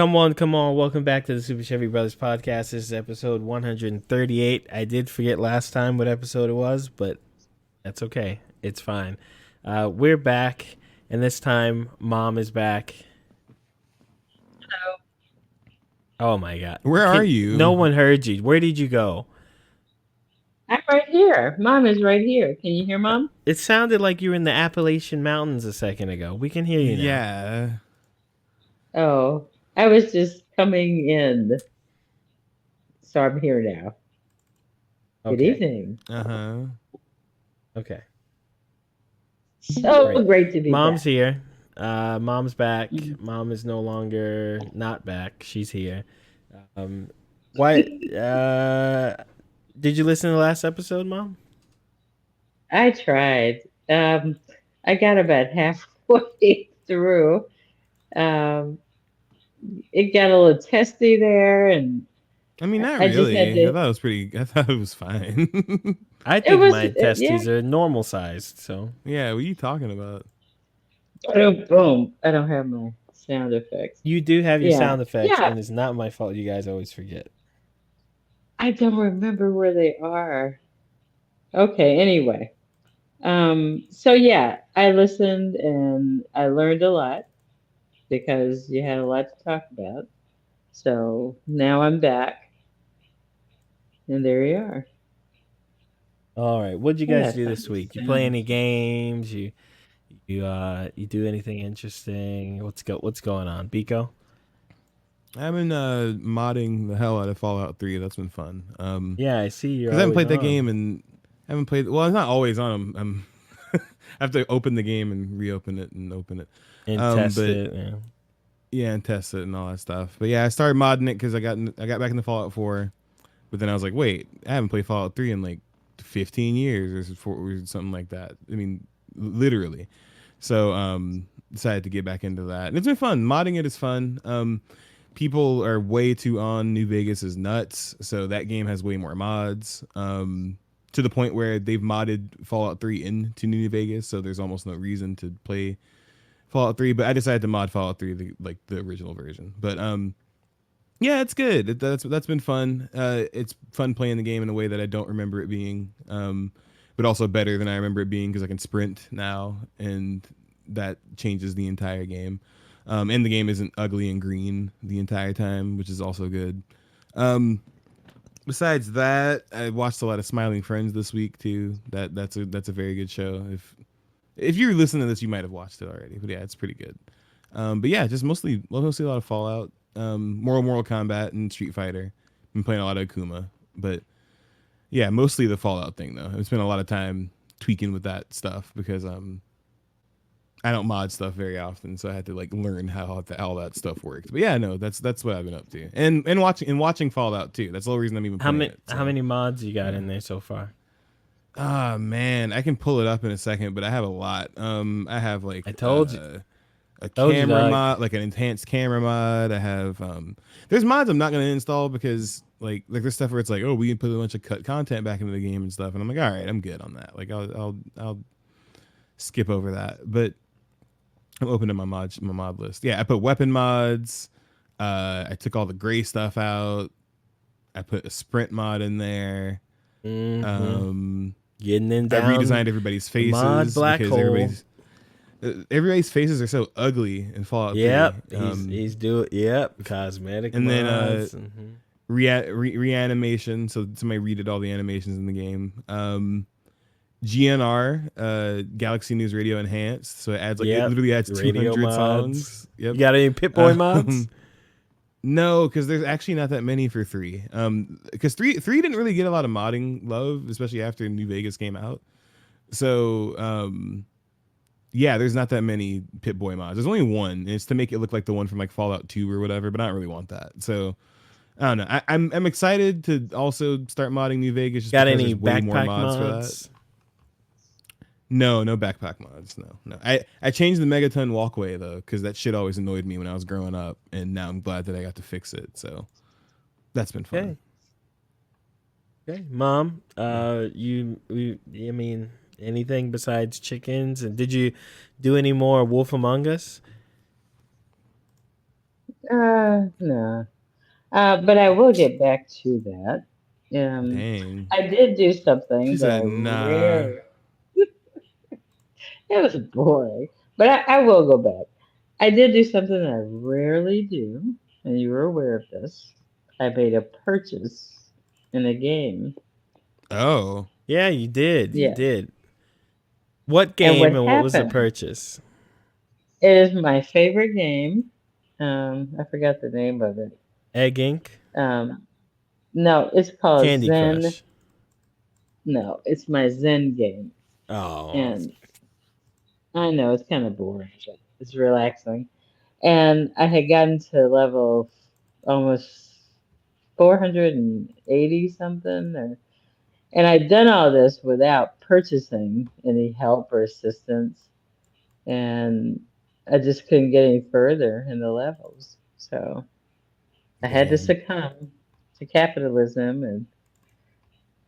Come on, come on. Welcome back to the Super Chevy Brothers podcast. This is episode 138. I did forget last time what episode it was, but that's okay. It's fine. We're back, and this time, Mom is back. Oh my God. Where are No you? one heard you. Where did you go? I'm right here. Mom is right here. Can you hear Mom? It sounded like you were in the Appalachian Mountains a second ago. We can hear you now. Yeah. Oh, I was just coming in. So I'm here now. Good Okay. evening. Uh-huh. Okay. So Great. great to be Mom's back. here. Mom's back. Mhm. Mom is no longer not back. She's here. Um, why? Did you listen to the last episode, Mom? I tried. I got about halfway through. Um, it got a little testy there, and I mean, not I just had really. to. I thought it was fine. I It think was, my yeah. testes are normal sized. So Yeah, what are you talking about? Boom, boom. I don't have my sound effects. you do have your Yeah, sound effects, yeah. and it's not my fault. You guys always forget. I don't remember where they are. Okay, anyway. So yeah, I listened and I learned a lot because you had a lot to talk about. So now I'm back and there you are. All right, what'd you I guys gotta do find this the week? You play sound. any games? You do anything interesting? What's going on, Biko? I've been modding the hell out of Fallout 3. That's been fun. Yeah, I see you're Because I haven't always played that on game and haven't played. Well, it's not always on. I have to open the game and reopen it and open it. and test But it. Yeah. yeah, and test it and all that stuff. But yeah, I started modding it because I got back into Fallout 4. But then I was like, wait, I haven't played Fallout 3 in like 15 years or something like that. I mean, literally. So decided to get back into that. And it's been fun. Modding it is fun. People are way too on New Vegas is nuts. So that game has way more mods. To the point where they've modded Fallout 3 into New Vegas, so there's almost no reason to play Fallout 3. But I decided to mod Fallout 3 like the original version. But yeah, it's good. That's been fun. It's fun playing the game in a way that I don't remember it being, but also better than I remember it being because I can sprint now, and that changes the entire game. And the game isn't ugly and green the entire time, which is also good. Um, Besides that, I watched a lot of Smiling Friends this week too. That's a very good show. If you're listening to this, you might have watched it already. But yeah, it's pretty good. But yeah, just mostly a lot of Fallout, Mortal Kombat, and Street Fighter. Been playing a lot of Akuma, but yeah, mostly the Fallout thing though. I've spent a lot of time tweaking with that stuff because I don't mod stuff very often, so I had to like learn how all that stuff worked. But yeah, no, that's what I've been up to, and watching Fallout too. That's the whole reason I'm even How playing many it. how So many mods you got yeah. in there so far? Ah man, I can pull it up in a second, but I have a lot. I have like I told you, a told you, camera dog. mod, like an enhanced camera mod. I have there's mods I'm not gonna install because like there's stuff where it's like, oh, we can put a bunch of cut content back into the game and stuff, and I'm like, all right, I'm good on that. Like I'll skip over that. But I'm opening my mod list. Yeah, I put weapon mods. I took all the gray stuff out. I put a sprint mod in there. Mm-hmm. Um, Getting in I down redesigned everybody's the mod faces black because hole. everybody's faces are so ugly in Fallout 3. Yep, he's doing. Yep, cosmetic And then mods. Mm-hmm. reanimation. So somebody redid all the animations in the game. GNR, Galaxy News Radio Enhanced. So it Yep, literally adds radio 200 mods. songs. Yep. You got any Pit Boy mods? Um, no, because there's actually not that many for 3. Because three didn't really get a lot of modding love, especially after New Vegas came out. So yeah, there's not that many Pit Boy mods. There's only one, and it's to make it look like the one from like Fallout 2 or whatever. But I don't really want that. So I don't know. I'm excited to also start modding New Vegas just Got because any there's way more backpack mods for that. mods? No backpack mods. No. I changed the Megaton walkway though, because that shit always annoyed me when I was growing up, and now I'm glad that I got to fix it. So that's been fun. Okay, okay, Mom. Yeah. I mean, anything besides chickens? And did you do any more Wolf Among Us? No. But I will get back to that. Um, Dang. I did do She something that I said, nah. rarely. It was boring, but I will go back. I did do something that I rarely do, and you were aware of this. I made a purchase in a game. Oh. Yeah, you did. You Yeah. did. What And what game and what was the happened? purchase? It is my favorite game. I forgot the name of it. Egg Inc. Um, no, it's called Candy Zen. Crush. No, it's my Zen game. Oh, And I know it's kind of boring, but it's relaxing. And I had gotten to level almost 480 something, and I'd done all this without purchasing any help or assistance, and I just couldn't get any further in the levels. So I had to Dang. succumb to capitalism and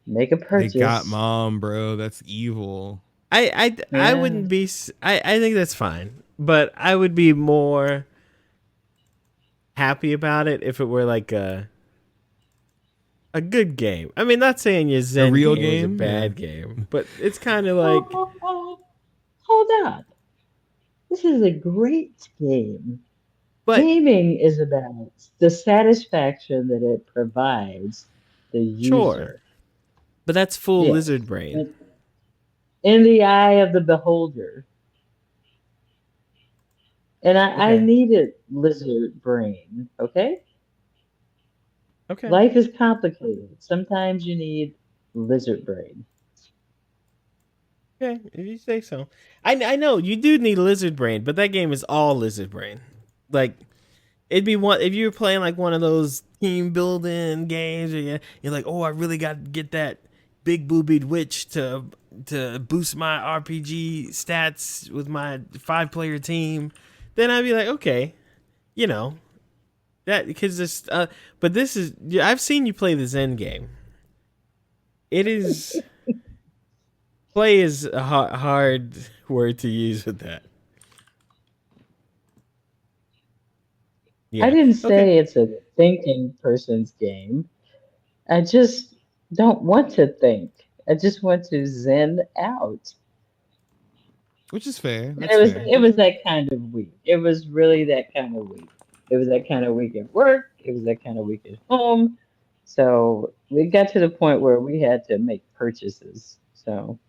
make a They got purchase. mom, bro. That's evil. I Yeah. wouldn't be. I think that's fine, but I would be more happy about it if it were like a good game. I mean, not saying your A Zen real game was a game? Yeah. bad game, but it's kind of Oh, like oh, oh, hold up. This is a great game. but Gaming is about the satisfaction that it provides the sure. user. But that's full Yes. lizard brain. In the eye of the beholder. And I Okay. needed lizard brain, okay? Okay. Life is complicated. Sometimes you need lizard brain. Okay. If you say so. I know you do need lizard brain, but that game is all lizard brain. Like it'd be one if you were playing like one of those team building games, or you're like, oh, I really got to get that big boobied witch to boost my RPG stats with my 5-player team. Then I'd be like, okay, you know that because this. But this is I've seen you play the Zen game. It is play is a hard word to use with that. I Yeah. didn't Okay. say it's a thinking person's game. I just don't want to think. I just want to zen out. Which is fair. And That's fair. it was that kind of week. It was really that kind of week. It was that kind of week at work. It was that kind of week at home. So we got to the point where we had to make purchases. So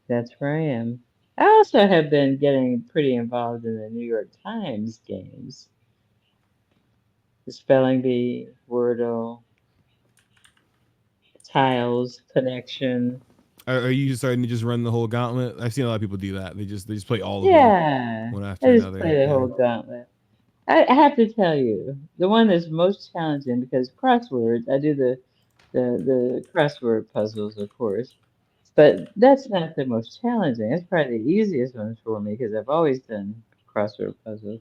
that's where I am. I also have been getting pretty involved in the New York Times games. The spelling bee, Wordle, tiles, connection. Are you starting to just run the whole gauntlet? I've seen a lot of people do that. They just play all of them Yeah, one after I just another. play the Yeah. whole gauntlet. I have to tell you, the one that's most challenging because crosswords, I do the crossword puzzles, of course, but that's not the most challenging. It's probably the easiest one for me because I've always done crossword puzzles.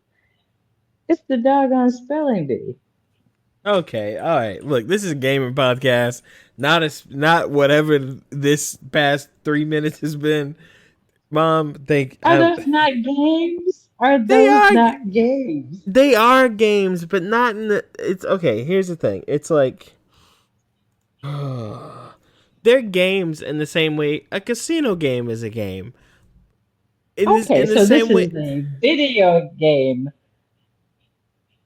It's the doggone spelling bee. Okay, all right. Look, this is a gamer podcast, not whatever this past 3 minutes has been. Mom, Are those not games? Are they those are not games? they are games, but not in the. It's okay. Here's the thing. It's like they're games in the same way a casino game is a game. Okay, In the so this same way. is a video game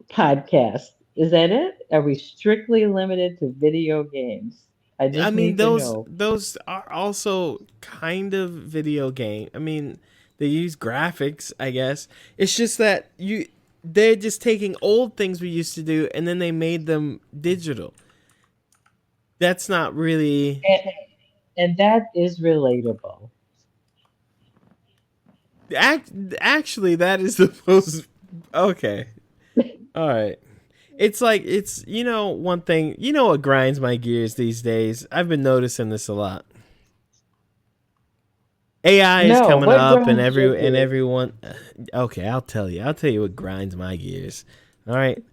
podcast. Is that it? Are we strictly limited to video games? I I just mean, need to know. those are also kind of video game. I mean, they use graphics, I guess. It's just that they're just taking old things we used to do and then they made them digital. That's not really And, and that is relatable. actually that is the most okay. All right. It's like it's one thing, what grinds my gears these days. I've been noticing this a lot. AI is No, coming what up and grinds your gears? everyone okay, I'll tell you. I'll tell you what grinds my gears. All right.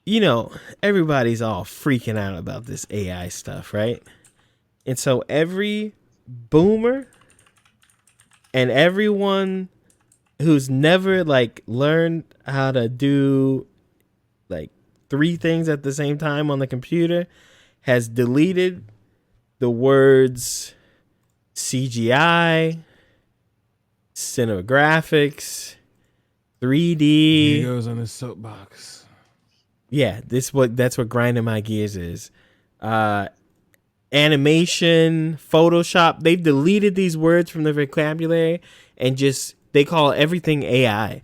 You know, everybody's all freaking out about this AI stuff, right? And so every boomer and everyone who's never like learned how to do 3 things at the same time on the computer has deleted the words CGI, cinematographics, 3D. He goes on his soapbox. Yeah, that's what grinding my gears is. Animation, Photoshop. They've deleted these words from their vocabulary and just they call everything AI.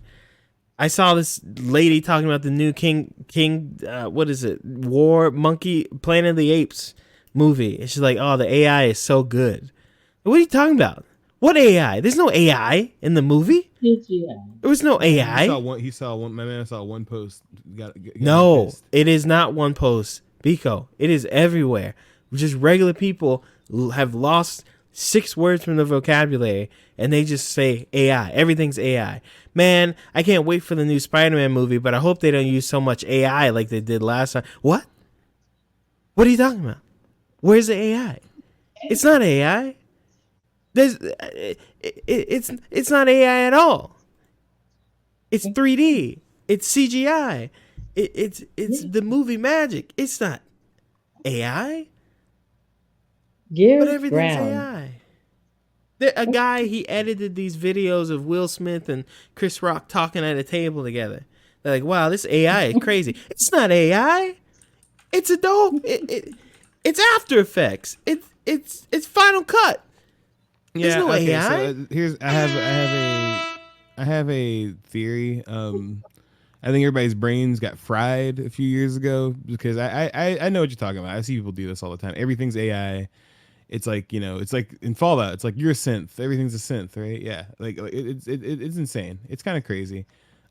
I saw this lady talking about the new what is it? Planet of the Apes movie. And she's like, "Oh, the AI is so good." What are you talking about? What AI? There's no AI in the movie. There was no AI. He saw one. My man saw one post. No, pissed. it is not one post, Biko. It is everywhere. Just regular people have lost 6 words from the vocabulary, and they just say AI. Everything's AI. Man, I can't wait for the new Spider-Man movie, but I hope they don't use so much AI like they did last time. What? What are you talking about? Where's the AI? It's not AI. It's not AI at all. It's 3D. It's CGI. It's the movie magic. It's not AI. But everything's AI. A guy, he edited these videos of Will Smith and Chris Rock talking at a table together. They're like, wow, this AI is crazy. It's not AI. It's Adobe. It's After Effects. It's Final Cut. There's no AI. So I have a theory. I think everybody's brains got fried a few years ago because I know what you're talking about. I see people do this all the time. Everything's AI. It's like, it's like in Fallout. It's like you're a synth. Everything's a synth, right? Yeah, like it's insane. It's kind of crazy.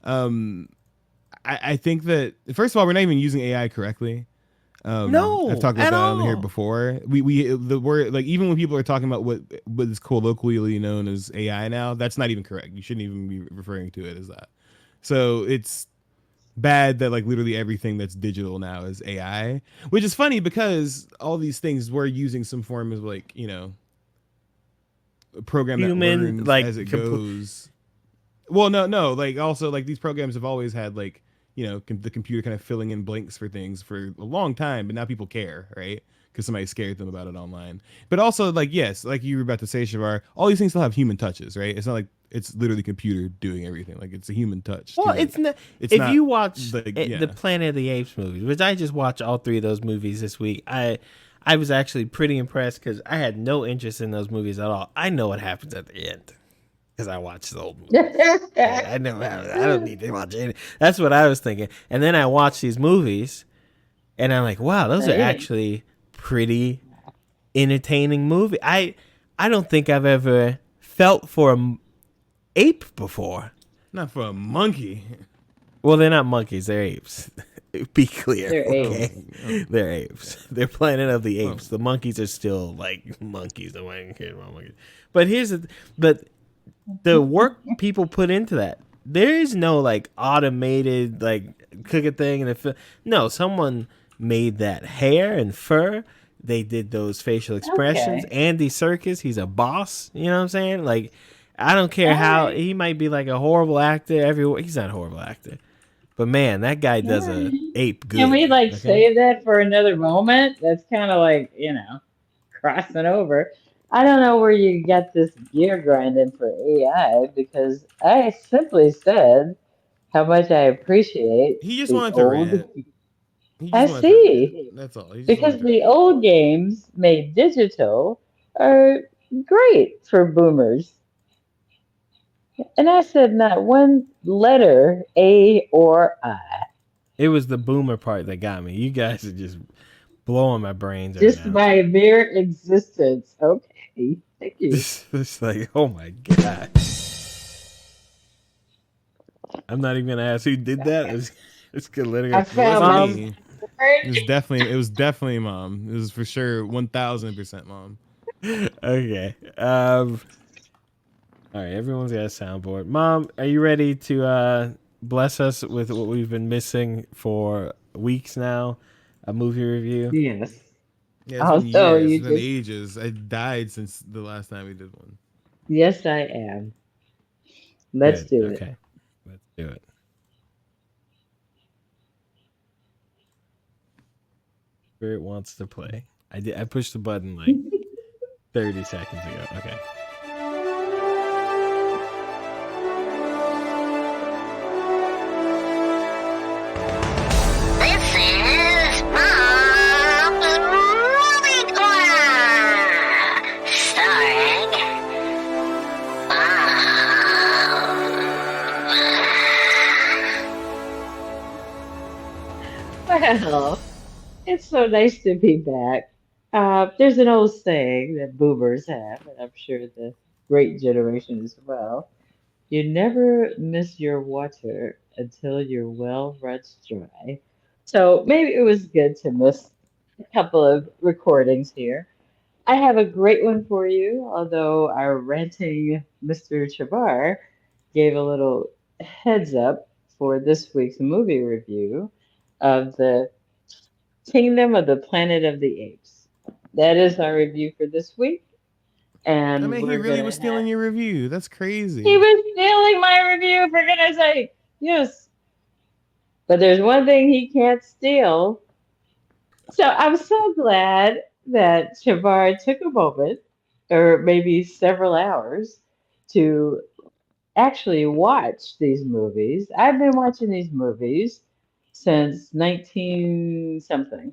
I think that first of all, we're not even using AI correctly. No, I've talked about that on here before. The word, like, even when people are talking about what is colloquially known as AI now, that's not even correct. You shouldn't even be referring to it as that. So it's bad that like literally everything that's digital now is AI, which is funny because all these things were using some form of like, a program that learns like as it goes. Well, no, like also like these programs have always had like, the computer kind of filling in blanks for things for a long time, but now people care, right? Because somebody scared them about it online. But also, like, yes, like you were about to say, Shavar, all these things still have human touches, right? It's not like it's literally computer doing everything. Like it's a human touch. Well, it's not. If you watch the Planet of the Apes movies, which I just watched all 3 of those movies this week, I was actually pretty impressed because I had no interest in those movies at all. I know what happens at the end because I watched the old movies. I know. I don't need to watch it. That's what I was thinking. And then I watched these movies, and I'm like, wow, those are actually pretty entertaining movie. I don't think I've ever felt for an ape before. Not for a monkey. Well, they're not monkeys. They're apes. Be clear. They're apes. They're apes. They're Planet of the Apes. The monkeys are still like monkeys. But the work people put into that. There is no like automated like cook a thing and no, someone made that hair and fur. They did those facial expressions. Okay. Andy Serkis, he's a boss. You know what I'm saying? Like, I don't care how he might be like a horrible actor. He's not a horrible actor, but man, that guy does a ape good. Can we save that for another moment? That's kind of like crossing over. I don't know where you got this gear grinding for AI because I simply said how much I appreciate. He just wanted to rant. I see. That's all. Because the old games made digital are great for boomers. And I said not one letter, A or I. It was the boomer part that got me. You guys are just blowing my brains right just now. My mere existence. Okay. Thank you. It's like, oh my God. I'm not even going to ask who did that. It's good letting I found me. It was definitely Mom. It was for sure 1000% Mom. Okay. All right, everyone's got a soundboard. Mom, are you ready to bless us with what we've been missing for weeks now? A movie review? Yes. Yeah, it's been years. It's been ages. I died since the last time we did one. Yes, I am. Let's do it. Okay. Let's do it. Spirit wants to play. I pushed the button like 30 seconds ago. Okay. This is Bob's Movie Corner, starring Bob. Well, it's so nice to be back. There's an old saying that boomers have, and I'm sure the great generation as well. You never miss your water until your well runs dry. So maybe it was good to miss a couple of recordings here. I have a great one for you, although our ranting Mr. Chabar gave a little heads up for this week's movie review of the Kingdom of the Planet of the Apes. That is our review for this week, I and mean, he we're really gonna was have. stealing your review. That's He crazy. was stealing my review, for goodness sake. Yes. But there's one thing he can't steal. So I'm so glad that Shavar took a moment, or maybe several hours, to actually watch these movies. I've been watching these movies since 19 something.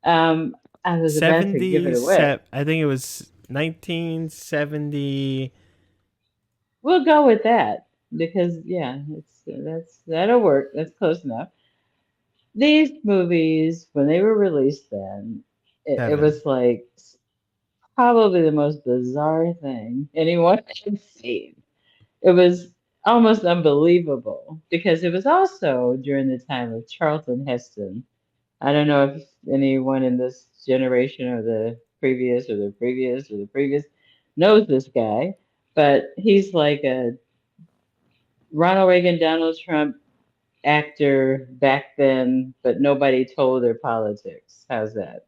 Um, I was about to give it away. 77. I think it was 1970. We'll go with that because yeah, that'll work. That's close enough. These movies, when they were released then, it Seven. was like probably the most bizarre thing anyone had seen. It was almost unbelievable because it was also during the time of Charlton Heston. I don't know if anyone in this generation or the previous or the previous or the previous knows this guy, but he's like a Ronald Reagan, Donald Trump actor back then, but nobody told their politics. How's that?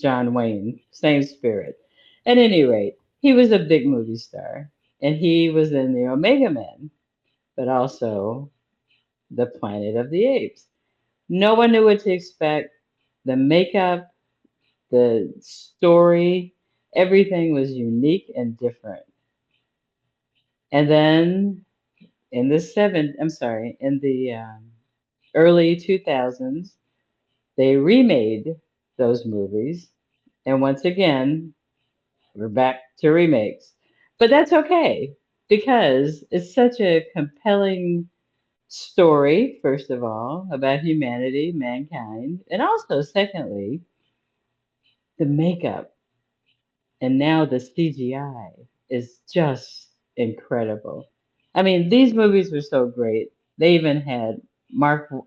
John Wayne, same spirit. At any rate, he was a big movie star, and he was in the Omega Men, but also the Planet of the Apes. No one knew what to expect. The makeup, the story, everything was unique and different. And then in the early 2000s, they remade those movies. And once again, we're back to remakes. But that's okay because it's such a compelling story, first of all, about humanity, mankind, and also, secondly, the makeup and now the CGI is just incredible. I mean, these movies were so great. They even had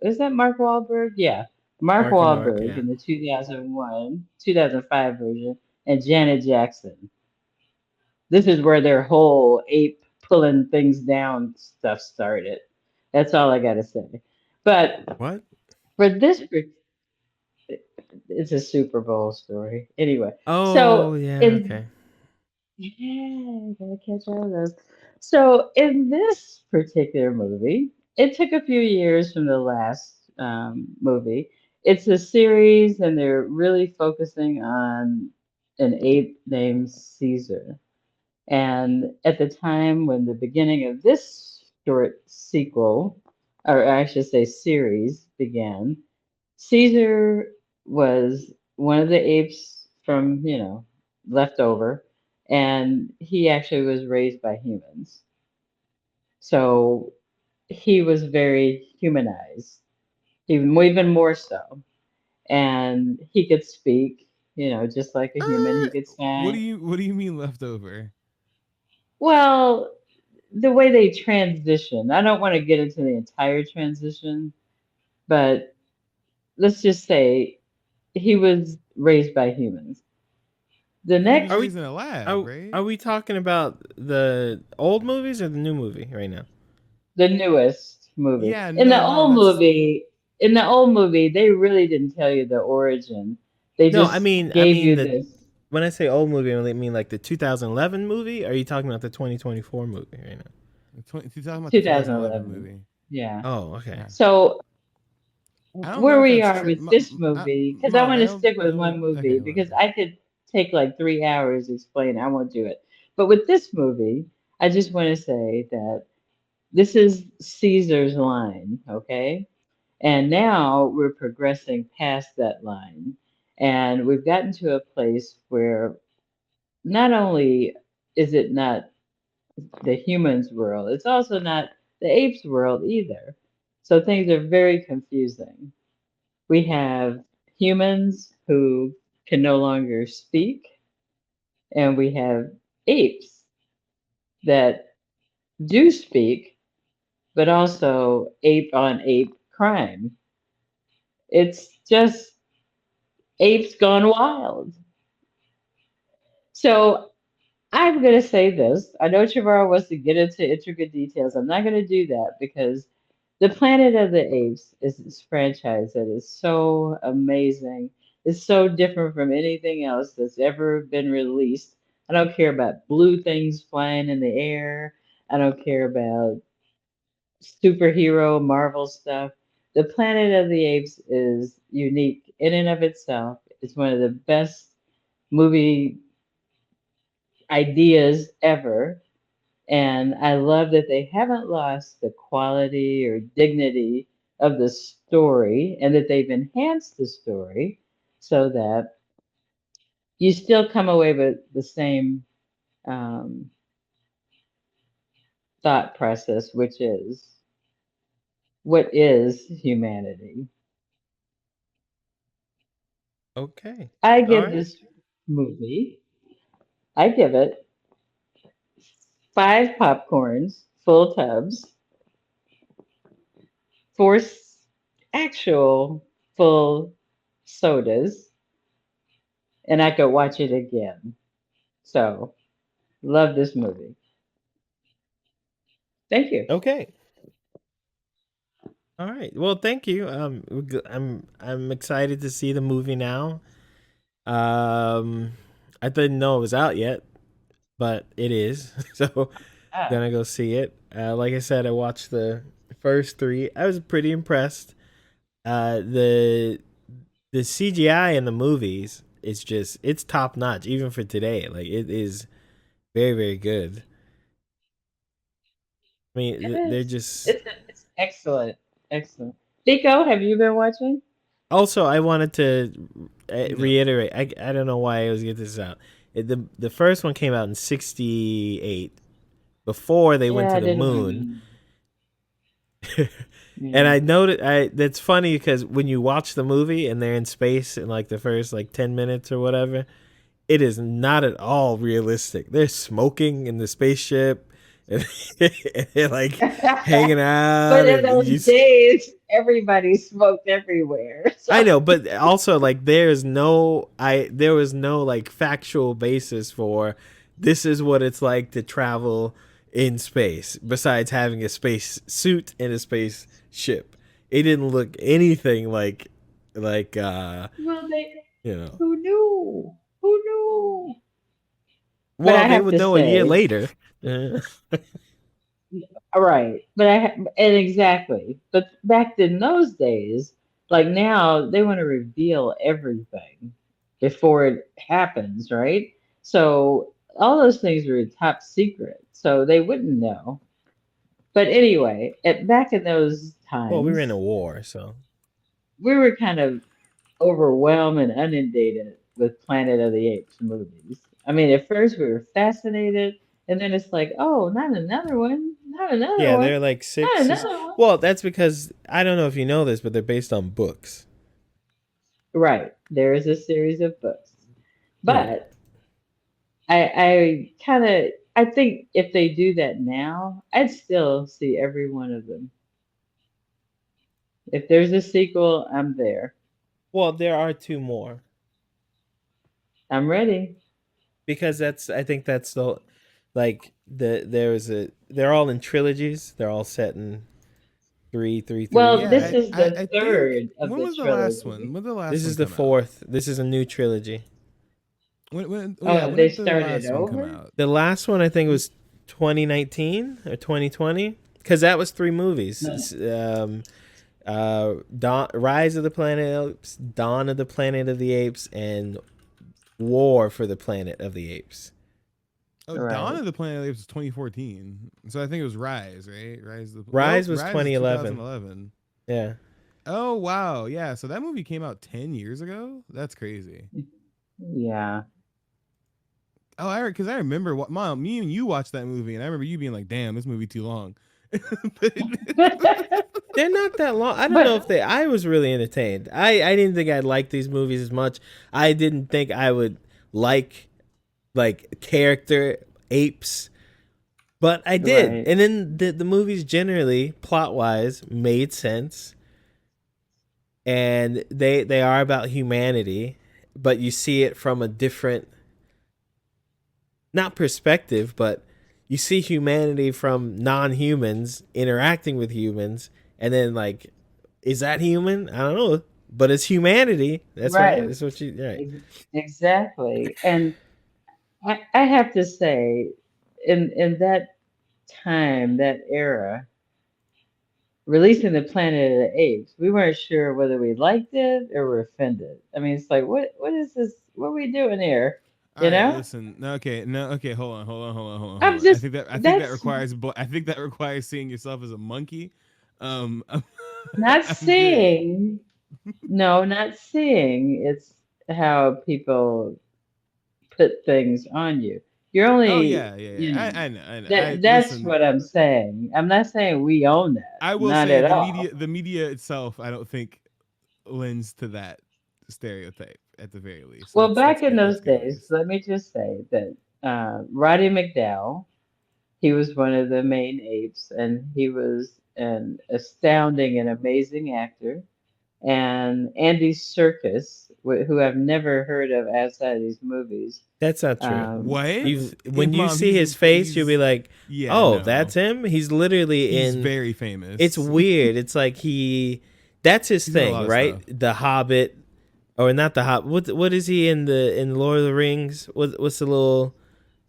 is that Mark Wahlberg? Yeah, Mark Marky Mark, Wahlberg yeah. in the 2001, 2005 version, and Janet Jackson. This is where their whole ape pulling things down stuff started. That's all I got to say. But What? for this, it's a Super Bowl story. Anyway, Oh, so yeah, in okay. yeah, gotta catch all of those. So in this particular movie, it took a few years from the last movie. It's a series, and they're really focusing on an ape named Caesar. And at the time when the beginning of this short sequel, or I should say series, began, Caesar was one of the apes from, left over, and he actually was raised by humans. So he was very humanized, even more so. And he could speak, just like a human. He could sing. What do you mean leftover? Well, the way they transition, I don't want to get into the entire transition, but let's just say he was raised by humans. The He was Are next, we raised in a lab, are, right? are we talking about the old movies or the new movie right now? the newest movie. Yeah, no, that's In the old movie, they really didn't tell you the origin. They No, just I gave mean you the this. when I say old movie, I mean like the 2011 movie. Or are you talking about the 2024 movie right now? 20, you're talking about the 2011 2011. movie. Yeah. Oh, okay. Yeah. So I don't where know if we that's are true. with this movie, because I Mom, want I to don't stick with one know. movie Okay, because whatever. I could take like 3 hours explaining. I won't do it. But with this movie, I just want to say that this is Caesar's line, okay? And now we're progressing past that line. And we've gotten to a place where not only is it not the humans world, it's also not the apes world either. So things are very confusing. We have humans who can no longer speak, and we have apes that do speak, but also ape on ape crime. It's just apes gone wild. So I'm going to say this. I know Trevor wants to get into intricate details. I'm not going to do that because the Planet of the Apes is this franchise that is so amazing. It's so different from anything else that's ever been released. I don't care about blue things flying in the air. I don't care about superhero Marvel stuff. The Planet of the Apes is unique in and of itself. It's one of the best movie ideas ever. And I love that they haven't lost the quality or dignity of the story and that they've enhanced the story so that you still come away with the same um, thought process, which is what is humanity? Okay. I All give right. this movie, I give it 5 popcorns, full tubs, four actual full sodas, and I could watch it again. So, love this movie. Thank you. Okay. All right. Well, thank you. I'm excited to see the movie now. Um, I didn't know it was out yet, but it is. So Ah, gonna go see it. Like I said, I watched the first three. I was pretty impressed. The CGI in the movies is just it's top notch, even for today. Like it is very very good. I mean, it they're is. just. It's excellent. Excellent. Nico, have you been watching? Also, I wanted to No. reiterate. I don't know why I was getting this out. The first one came out in '68 before they went Yeah, to I the didn't moon. remember. And Yeah. I noted that's funny because when you watch the movie and they're in space in like the first like 10 minutes or whatever, it is not at all realistic. They're smoking in the spaceship and, and they're like hanging But out in and those you days, everybody smoked everywhere. So, I know, but also like there was no like factual basis for this is what it's like to travel in space besides having a space suit and a space ship. It didn't look anything like well, they, you know. who knew? Who knew? But Well, I they have would to know a year say, later. Uh, all right, but and exactly. But back in those days, like now, they want to reveal everything before it happens, right? So all those things were top secret, so they wouldn't know. But anyway, back in those well, we were in times, a war, so we were kind of overwhelmed and inundated with Planet of the Apes movies. I mean, at first we were fascinated, and then it's like, oh, not another one, not another yeah, one, they're like not six. another one. Well, that's because I don't know if you know this, but they're based on books. Right. There is a series of books. Right. But I kind of I think if they do that now, I'd still see every one of them. If there's a sequel, I'm there. Well, there are two more. I'm ready. Because that's I think that's the like there's a they're all in trilogies. They're all set in three Well, three. this Yeah, is the I think third of when the was the last trilogy. one? When did the This last one is the come out? fourth. This is a new trilogy. Yeah, Oh, when they did the started last one come over? out? The last one I think was 2019 or 2020 because that was three movies. No. Rise of the Planet of the Apes, Dawn of the Planet of the Apes, and War for the Planet of the Apes. Oh, Right. Dawn of the Planet of the Apes was 2014. So I think it was Rise, right? Rise was Rise 2011. 2011. Yeah. Oh wow, yeah. So that movie came out 10 years ago. That's crazy. Yeah. Oh, because I remember what Mom, me and you watched that movie, and I remember you being like, "Damn, this movie too long." But- They're not that long. I don't But- know if I was really entertained. I didn't think I'd like these movies as much. I didn't think I would like character apes, but I did. Right. And then the movies generally, plot wise, made sense. And they are about humanity, but you see it from a different, not perspective, but you see humanity from non-humans interacting with humans, and then like, is that human? I don't know, but it's humanity. That's right. That's what you right. Exactly. And I have to say, in that time, that era, releasing the Planet of the Apes, we weren't sure whether we liked it or were offended. I mean, it's like, what is this? What are we doing here? All You right, know? listen. No, okay. Hold on. I'm I just think that that's requires. I think that requires seeing yourself as a monkey. not I'm good. seeing. No, not seeing. It's how people put things on you. You're only, Oh yeah. you know, I know. that's Listen, what I'm saying. I'm not saying we own that. I will Not say at the all. media itself, I don't think lends to that stereotype at the very least. Well, back in good. those That's good at days, least. let me just say that Roddy McDowell, he was one of the main apes, and he was an astounding and amazing actor. And Andy Serkis, who I've never heard of outside of these movies. That's not true. What? When you Mom, see his face, you'll be like, yeah, "Oh, no. that's him." He's literally He's in. very famous. It's weird. It's like that's his He's in a lot thing, of right? stuff. The Hobbit, or not the Hobbit. What is he in the Lord of the Rings? What's the little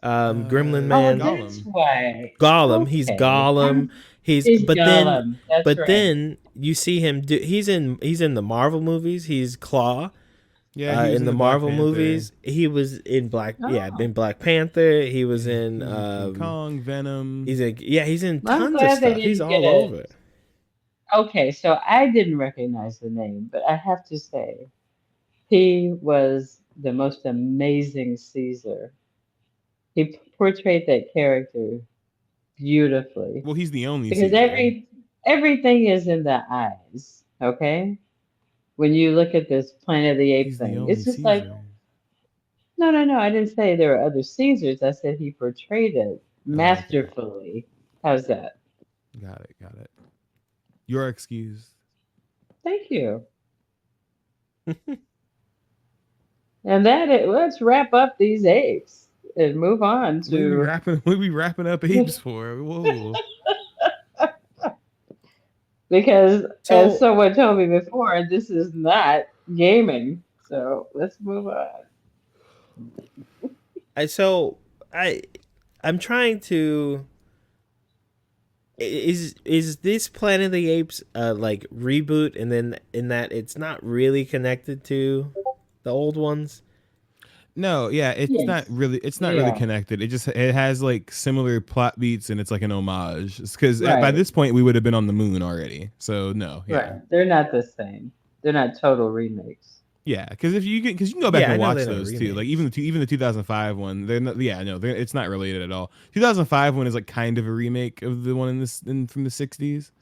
gremlin man? Oh, that's why. Gollum. He's Okay. Gollum. He's but Gollum. That's right. then you see him do. He's in the Marvel movies. He's Claw. Yeah, in the Marvel Black Panther. movies, he was in Black. Oh. Yeah, in Black Panther. He was in King Kong, Venom. He's in I'm tons of glad they stuff. He's didn't all get it. over. Okay, so I didn't recognize the name, but I have to say, he was the most amazing Caesar. He portrayed that character beautifully Well, he's the only because Caesar. everything is in the eyes. Okay, when you look at this Planet of the Apes He's the thing, only it's just Caesar. like no. I didn't say there were other Caesars. I said he portrayed it masterfully. How's that? Got it. You're excused. Thank you. And let's wrap up these apes and move on What are to we wrapping up apes for? Whoa. because So- as someone told me before, this is not gaming. So let's move on. I'm trying to. Is this Planet of the Apes like reboot, and then in that it's not really connected to the old ones? No, yeah, it's Yes. not really connected. It has like similar plot beats, and it's like an homage. Because by Right. this point we would have been on the moon already. So no, yeah, Right. They're not the same. They're not total remakes. yeah. Because you can go back Yeah, I and know watch they're not those too. remakes. Like even the 2005 one, they're not. Yeah, no, it's not related at all. 2005 one is like kind of a remake of the one from the 60s.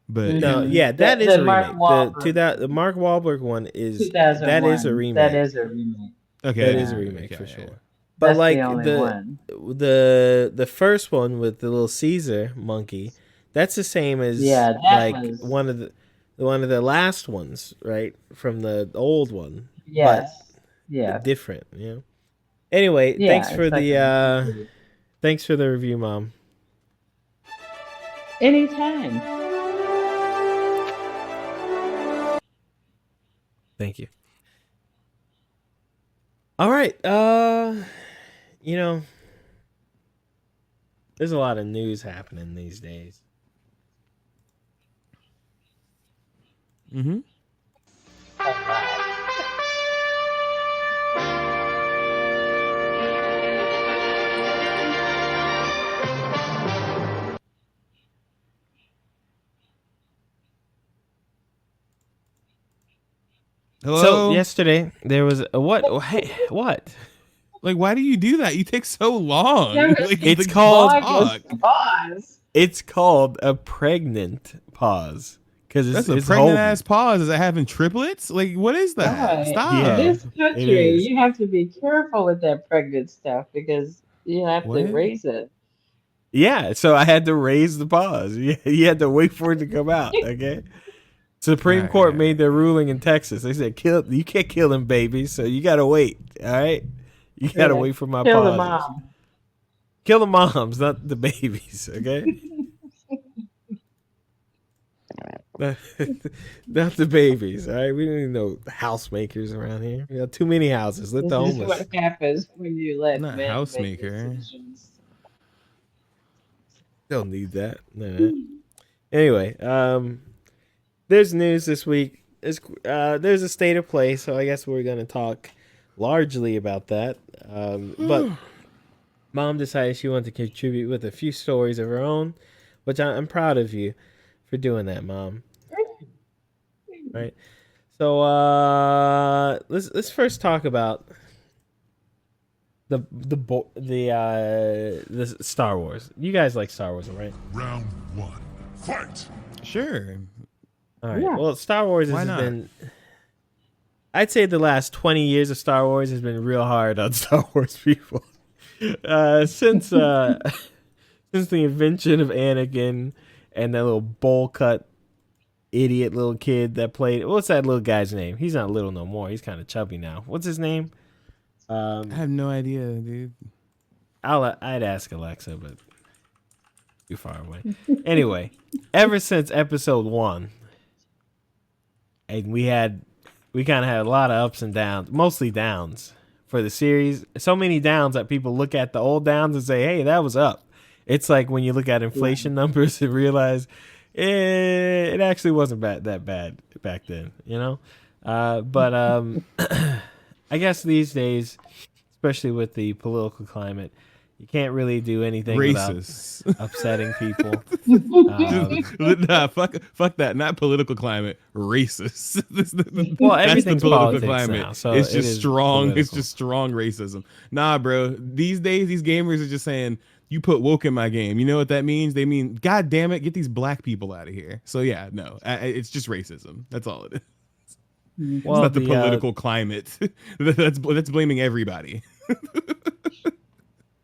But No, Mhm. yeah, that The is a Mark remake. Wahlberg. The Mark Wahlberg one is 2001. that is a remake. That is a remake. okay, That yeah, is a okay, remake yeah, for yeah, sure. yeah. But That's like the only one. the first one with the little Caesar monkey, that's the same as Yeah, that like was- one of the last ones, right? From the old one. Yes. Yeah. But different, you know. Anyway, Yeah, thanks for it's like the a- thanks for the review, Mom. Anytime. Thank you. All right. You know, there's a lot of news happening these days. Mm-hmm. A lot. Hello. So yesterday there was a what? Hey, what? Like, why do you do that? You take so long. There was Like, It's the called- talk. Pause. It's called a pregnant pause because That's it's a pregnant Holden. ass pause. Is it having triplets? Like, what is that? Right. Stop. Yeah. This it country, is. you have to be careful with that pregnant stuff because you have What? to raise it. Yeah, so I had to raise the pause. You had to wait for it to come out. Okay. Supreme Alright, Court alright. made their ruling in Texas. They said you can't kill them babies, so you gotta wait. All right, you gotta Yeah, wait for my kill the pauses. mom. Kill the moms, not the babies. Okay. Not the babies. All right, we don't even know housemakers around here. We got too many houses. Let This the is homeless. what happens when you let Not men housemaker. make decisions. Don't need that. No. Anyway, there's news this week. There's a state of play, so I guess we're gonna talk largely about that. But Mom decided she wanted to contribute with a few stories of her own, which I'm proud of you for doing that, Mom. Right. So let's first talk about the Star Wars. You guys like Star Wars, right? Round one. Fight! Sure. All right. Yeah. Well, Star Wars Why has not? been. I'd say the last 20 years of Star Wars has been real hard on Star Wars people. Since the invention of Anakin and that little bowl cut idiot little kid that played. What's that little guy's name? He's not little no more. He's kind of chubby now. What's his name? I have no idea, dude. I'd ask Alexa, but too far away. Anyway, ever since episode 1, and we kind of had a lot of ups and downs, mostly downs for the series. So many downs that people look at the old downs and say, "Hey, that was up." It's like when you look at inflation numbers and realize it actually wasn't that bad back then, you know. But I guess these days, especially with the political climate, you can't really do anything Racist. without upsetting people. Nah, fuck that. Not political climate. Racist. Well, That's the everything's political politics climate. now, so it's it just is strong. It's political. just strong racism. Nah, bro. These days, these gamers are just saying, "You put woke in my game." You know what that means? They mean, "God damn it, get these black people out of here." So yeah, no, it's just racism. That's all it is. It's Well, not the political climate. That's blaming everybody.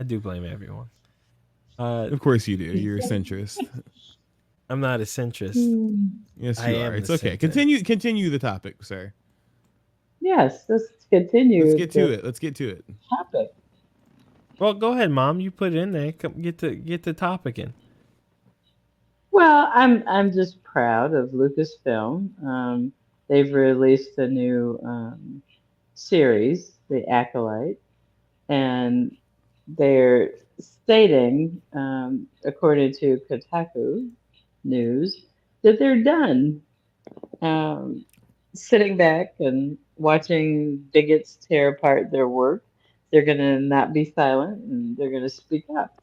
I do blame everyone. Of course you do. You're a centrist. I'm not a centrist. Yes, I you am are. It's the okay. center. Continue the topic, sir. Yes, let's continue. Let's get to the it. Let's get to it. topic. Well, go ahead, Mom. You put it in there. Come get the topic in. Well, I'm just proud of Lucasfilm. They've released a new series, The Acolyte, and they're stating, according to Kotaku News, that they're done sitting back and watching bigots tear apart their work. They're going to not be silent and they're going to speak up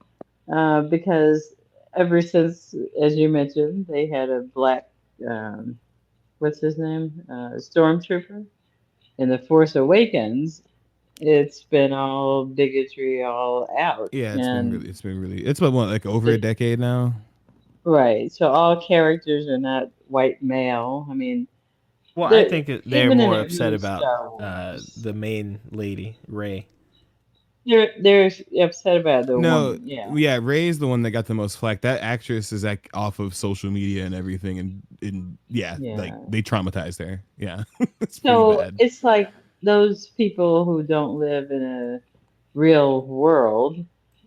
because ever since, as you mentioned, they had a black, what's his name, stormtrooper in The Force Awakens. It's been all bigotry all out. Yeah, and it's been what, like over a decade now. right. So all characters are not white male. I mean, Well, The- I think that they're even in more a upset new about Star Wars. the main lady, Rey. they're upset about the No, woman. Yeah. yeah, Ray's the one that got the most flack. That actress is like off of social media and everything, and yeah, Yeah. like they traumatized her. Yeah, it's So pretty bad. it's like those people who don't live in a real world, you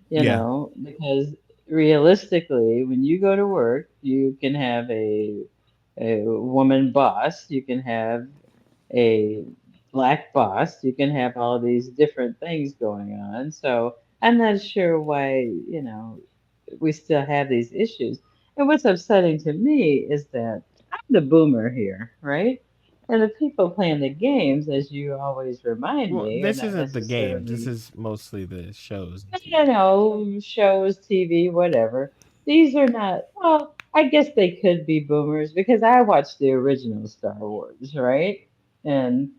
Yeah. know, because realistically, when you go to work, you can have a woman boss, you can have a black boss, you can have all these different things going on. So I'm not sure why, you know, we still have these issues. And what's upsetting to me is that the boomer here, right? And the people playing the games, as you always remind Well, me, are this not isn't the game. This necessarily, is mostly the shows. shows, TV, whatever. These are not, well, I guess they could be boomers because I watched the original Star Wars, right? And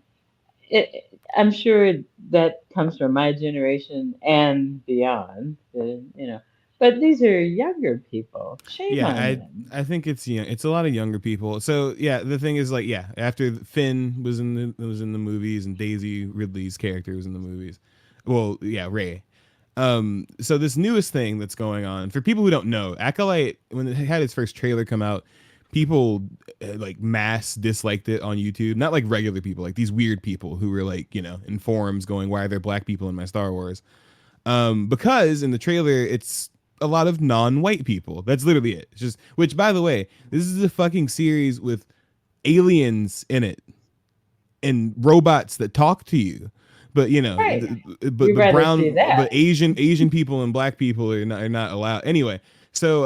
I'm sure that comes from my generation and beyond, But these are younger people. Shame Yeah, on them. I think it's it's a lot of younger people. So yeah, the thing is like after Finn was in the movies and Daisy Ridley's character was in the movies. Well, yeah, Ray. So this newest thing that's going on for people who don't know, Acolyte when it had its first trailer come out, people like mass disliked it on YouTube. Not like regular people, like these weird people who were like in forums going, "Why are there black people in my Star Wars?" Because in the trailer it's a lot of non-white people. That's literally it. It's just which, by the way, this is a fucking series with aliens in it and robots that talk to you. But Right. but You'd the rather see brown, but that. Asian people and black people are not allowed. Anyway, so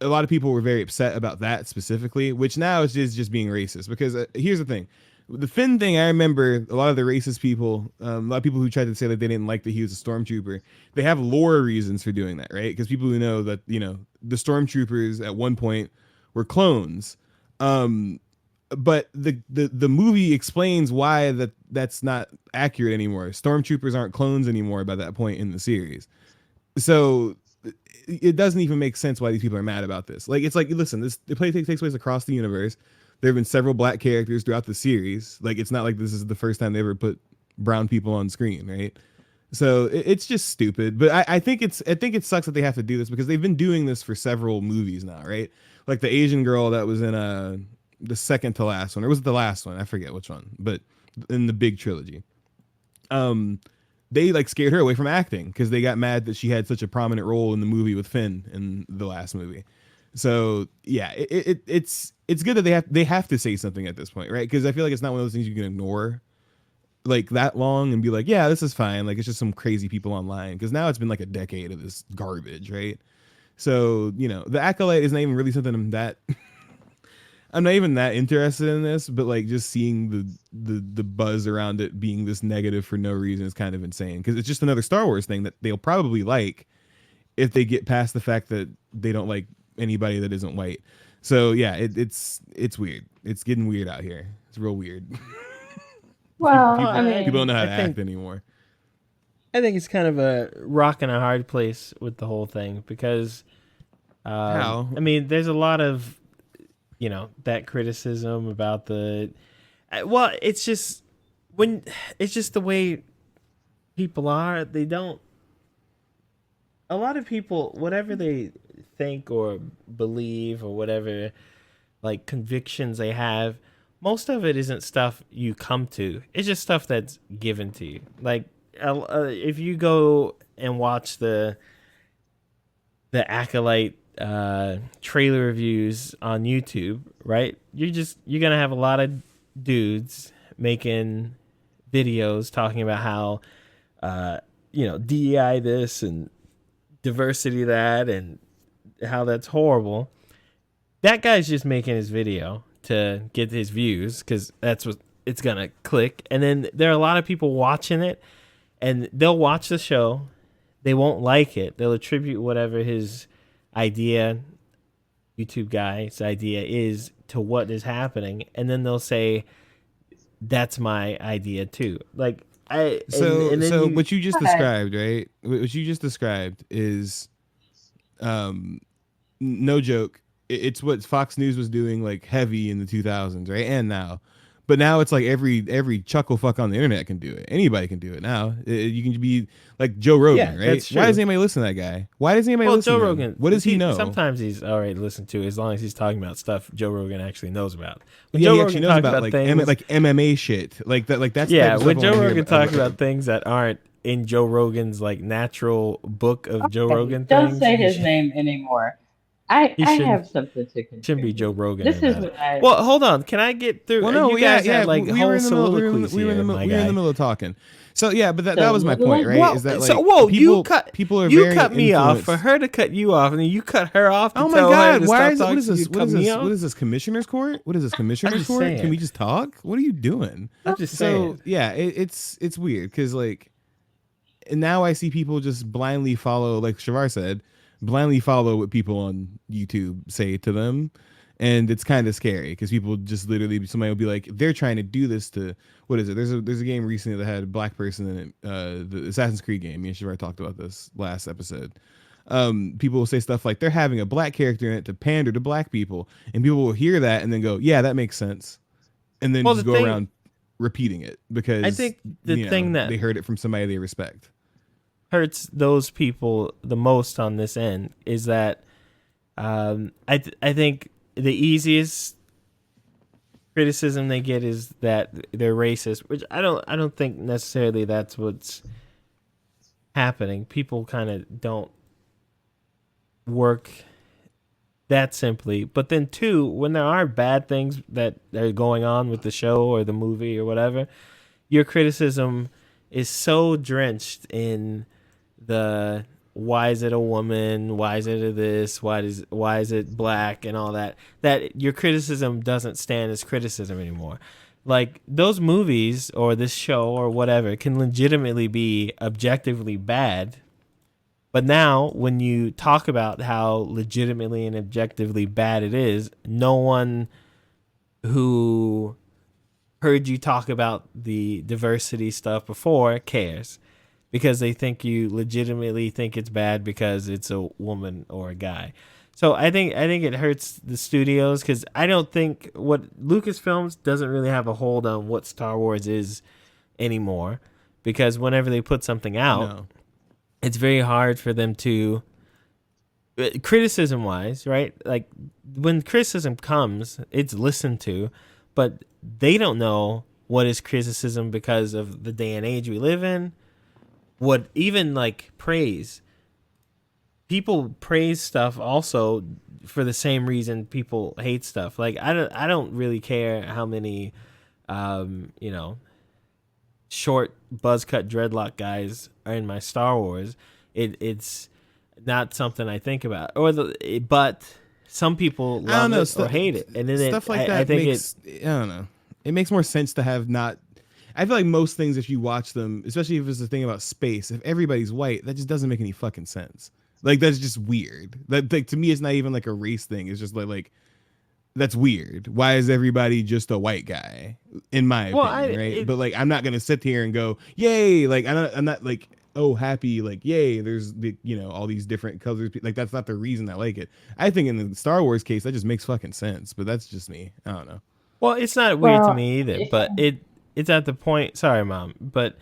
a lot of people were very upset about that specifically, which now is just being racist. Because here's the thing, the Finn thing, I remember a lot of the racist people, a lot of people who tried to say that they didn't like that he was a stormtrooper. They have lore reasons for doing that, right? Because people who know that the stormtroopers at one point were clones. But the movie explains why that's not accurate anymore. Stormtroopers aren't clones anymore by that point in the series. So it doesn't even make sense why these people are mad about this. Like, it's like, listen, the play takes place across the universe. There have been several black characters throughout the series. Like, it's not like this is the first time they ever put brown people on screen, right? So it's just stupid. But I think it sucks that they have to do this because they've been doing this for several movies now, right? Like the Asian girl that was in the second to last one, or was it the last one? I forget which one, but in the big trilogy, they like scared her away from acting because they got mad that she had such a prominent role in the movie with Finn in the last movie. So yeah, it's good that they have to say something at this point, right? Because I feel like it's not one of those things you can ignore like that long and be like, yeah, this is fine. Like, it's just some crazy people online. Because now it's been like a decade of this garbage, right? So the Acolyte is not even really something I'm not even that interested in this, but like just seeing the buzz around it being this negative for no reason is kind of insane because it's just another Star Wars thing that they'll probably like if they get past the fact that they don't like anybody that isn't white. So yeah, it's weird. It's getting weird out here. It's real weird. Well, people, I mean, people don't know how to I think- act anymore. I think it's kind of a rock and a hard place with the whole thing because, How? I mean, there's a lot of, that criticism about well, it's just the way people are. They don't. A lot of people, whatever they think or believe or whatever, like convictions they have, most of it isn't stuff you come to. It's just stuff that's given to you. Like, if you go and watch the Acolyte trailer reviews on YouTube, right? You're gonna have a lot of dudes making videos talking about how DEI this and diversity that and how that's horrible. That guy's just making his video to get his views because that's what it's gonna click. And then there are a lot of people watching it and they'll watch the show, they won't like it, they'll attribute whatever his idea, YouTube guy's idea is to what is happening, and then they'll say that's my idea too. Like what you just described, right? What you just described is no joke. It's what Fox News was doing like heavy in the 2000s, right? And now. But now it's like every chuckle fuck on the internet can do it. Anybody can do it now. You can be like Joe Rogan, right? that's true. Why does anybody listen to that guy? Why does anybody listen Joe to him? Rogan, What does he know? Sometimes he's all right to listen to as long as he's talking about stuff Joe Rogan actually knows about. When Yeah, Joe he Rogan actually knows talks about like MMA shit. Like that. Like that's the type of when stuff I Joe wanna hear Rogan about. talks about things that aren't in Joe Rogan's like natural book of Joe Rogan don't things. say his name anymore. He I shouldn't have something to shouldn't be contribute. Joe Rogan This is about it. what I. Well, hold on. Can I get through? Well, no, You yeah, guys had like we whole were in the middle. soliloquies We were in the here, middle. my We were in guy. the middle of talking. So yeah, but that So was my let- point, right? Well, Is that like so whoa, people, you cut people are you very cut me off for influenced. her to cut you off, and then you cut her off to Oh my tell her God! to Why stop is it? What talking. is this? You What cut is me this? off? What is this? Commissioner's court? What is this? Commissioner's just court? saying. Can we just talk? What are you doing? I'm just So saying. yeah, it's weird because like, and now I see people just blindly follow, like Shavar said, blindly follow what people on YouTube say to them. And it's kind of scary because people just literally, somebody will be like, they're trying to do this to, what is it? There's a game recently that had a black person in it, the Assassin's Creed game. Me and Shavar talked about this last episode. People will say stuff like they're having a black character in it to pander to black people, and people will hear that and then go, yeah, that makes sense, and then Well, just the go thing- around repeating it because I think the thing that they heard it from somebody they respect. hurts those people the most on this end is that I think the easiest criticism they get is that they're racist, which I don't think necessarily that's what's happening. People kind of don't work that simply. But then two, when there are bad things that are going on with the show or the movie or whatever, your criticism is so drenched in the why is it a woman, why is it a this, why is it black and all that your criticism doesn't stand as criticism anymore. Like those movies or this show or whatever can legitimately be objectively bad, but now when you talk about how legitimately and objectively bad it is, no one who heard you talk about the diversity stuff before cares, because they think you legitimately think it's bad because it's a woman or a guy. So I think it hurts the studios because I don't think what Lucasfilms doesn't really have a hold on what Star Wars is anymore, because whenever they put something out, No. it's very hard for them to criticism wise, right? Like when criticism comes, it's listened to, but they don't know what is criticism because of the day and age we live in. What even like praise, people praise stuff also for the same reason people hate stuff. Like I don't really care how many short buzz cut dreadlock guys are in my Star Wars. It's not something I think about, but some people I don't love know, it or hate it, and then stuff like that I think makes, I don't know. It makes more sense to have not. I feel like most things, if you watch them, especially if it's a thing about space, if everybody's white, that just doesn't make any fucking sense. Like that's just weird. That like, to me, it's not even like a race thing. It's just like that's weird. Why is everybody just a white guy? In my opinion, right? But like, I'm not gonna sit here and go, "Yay!" Like I'm not like, oh, happy, like, yay, there's the, all these different colors. Like that's not the reason I like it. I think in the Star Wars case, that just makes fucking sense. But that's just me. I don't know. Well, it's not weird Well, to me either, yeah. but it's at the point. Sorry, Mom, but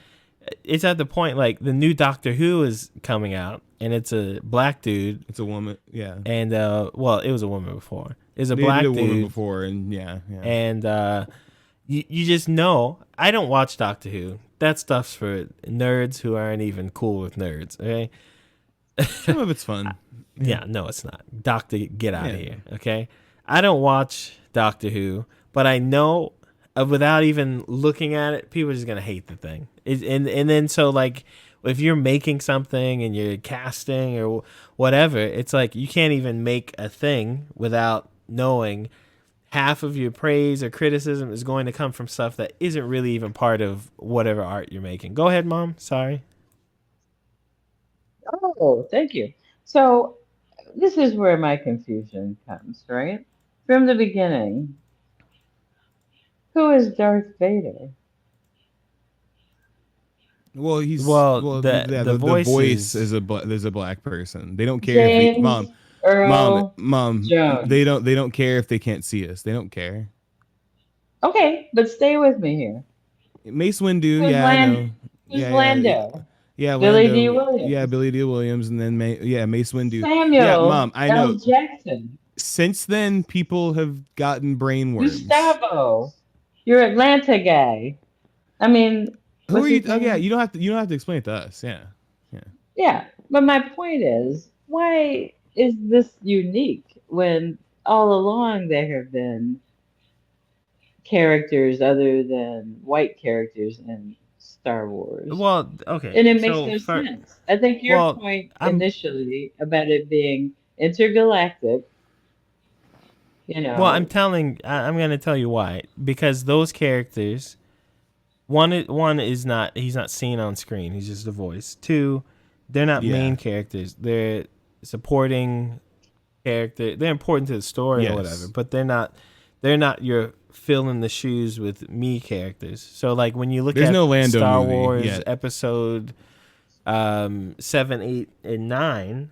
it's at the point like the new Doctor Who is coming out, and it's a black dude, It's a woman. Yeah. and well, it was a woman before. It's a They black did a woman dude, before, and yeah. and you just know. I don't watch Doctor Who. That stuff's for nerds who aren't even cool with nerds. Okay. Some of it's fun. Yeah, no, it's not. Doctor, get out of Yeah. here. Okay. I don't watch Doctor Who, but I know without even looking at it, people are just gonna hate the thing. And then so like if you're making something and you're casting or whatever, it's like you can't even make a thing without knowing half of your praise or criticism is going to come from stuff that isn't really even part of whatever art you're making. Go ahead, Mom. Sorry. Oh, thank you. So this is where my confusion comes, right? From the beginning, who is Darth Vader? Well, he's the voice voice is is a black person. They don't care if James mom Earl Jones. They don't care if they can't see us. They don't care. Okay, but stay with me here. Mace Windu, Who's yeah, I know. Who's Yeah, Lando? Yeah, Billy Lando. D. Williams. Yeah, Billy D. Williams, and then Mace Windu. Samuel Yeah, Mom, I L. know. Jackson. Since then, people have gotten brainworms. Gustavo, your Atlanta guy. I mean, Who what's are you? his Oh, yeah, name? you don't have to explain it to us. Yeah. Yeah, but my point is, why is this unique? when all along there have been characters other than white characters in Star Wars. Well, okay. And it makes So no for sense. I think your well, point I'm initially about it being intergalactic, you well, I'm know, telling I'm going to tell you why, because those characters, one is not, he's not seen on screen. He's just a voice. Two, they're not Yeah. main characters. They're supporting character. They're important to the story or Yes. whatever, but they're not your fill in the shoes with me characters. So like when you look There's at no Lando Star movie Wars yet. episode 7, 8, and 9,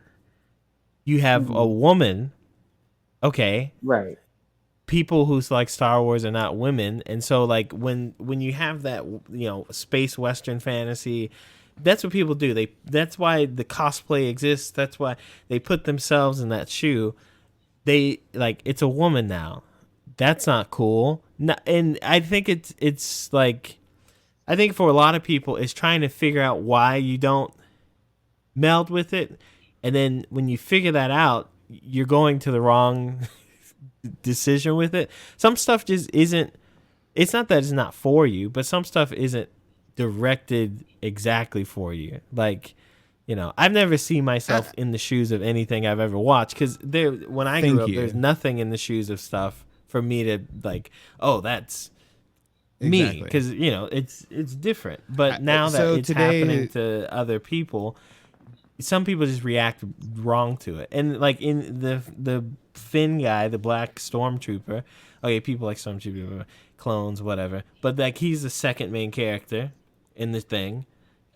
you have a woman. Okay, right. people who's like Star Wars are not women, and so like when you have that, space western fantasy, that's what people do. That's why the cosplay exists. That's why they put themselves in that shoe. They like, it's a woman now. That's not cool. And I think it's like, I think for a lot of people it's trying to figure out why you don't meld with it, and then when you figure that out, you're going to the wrong decision with it. Some stuff just isn't, it's not that it's not for you, but some stuff isn't directed exactly for you. Like, I've never seen myself in the shoes of anything I've ever watched, because when I Thank grew up, you. there's nothing in the shoes of stuff for me to like, oh, that's me, Exactly. because it's different. But now that so it's today- happening to other people, some people just react wrong to it. And like in the Finn guy, the black stormtrooper, okay, people like stormtrooper clones, whatever, but like he's the second main character in the thing,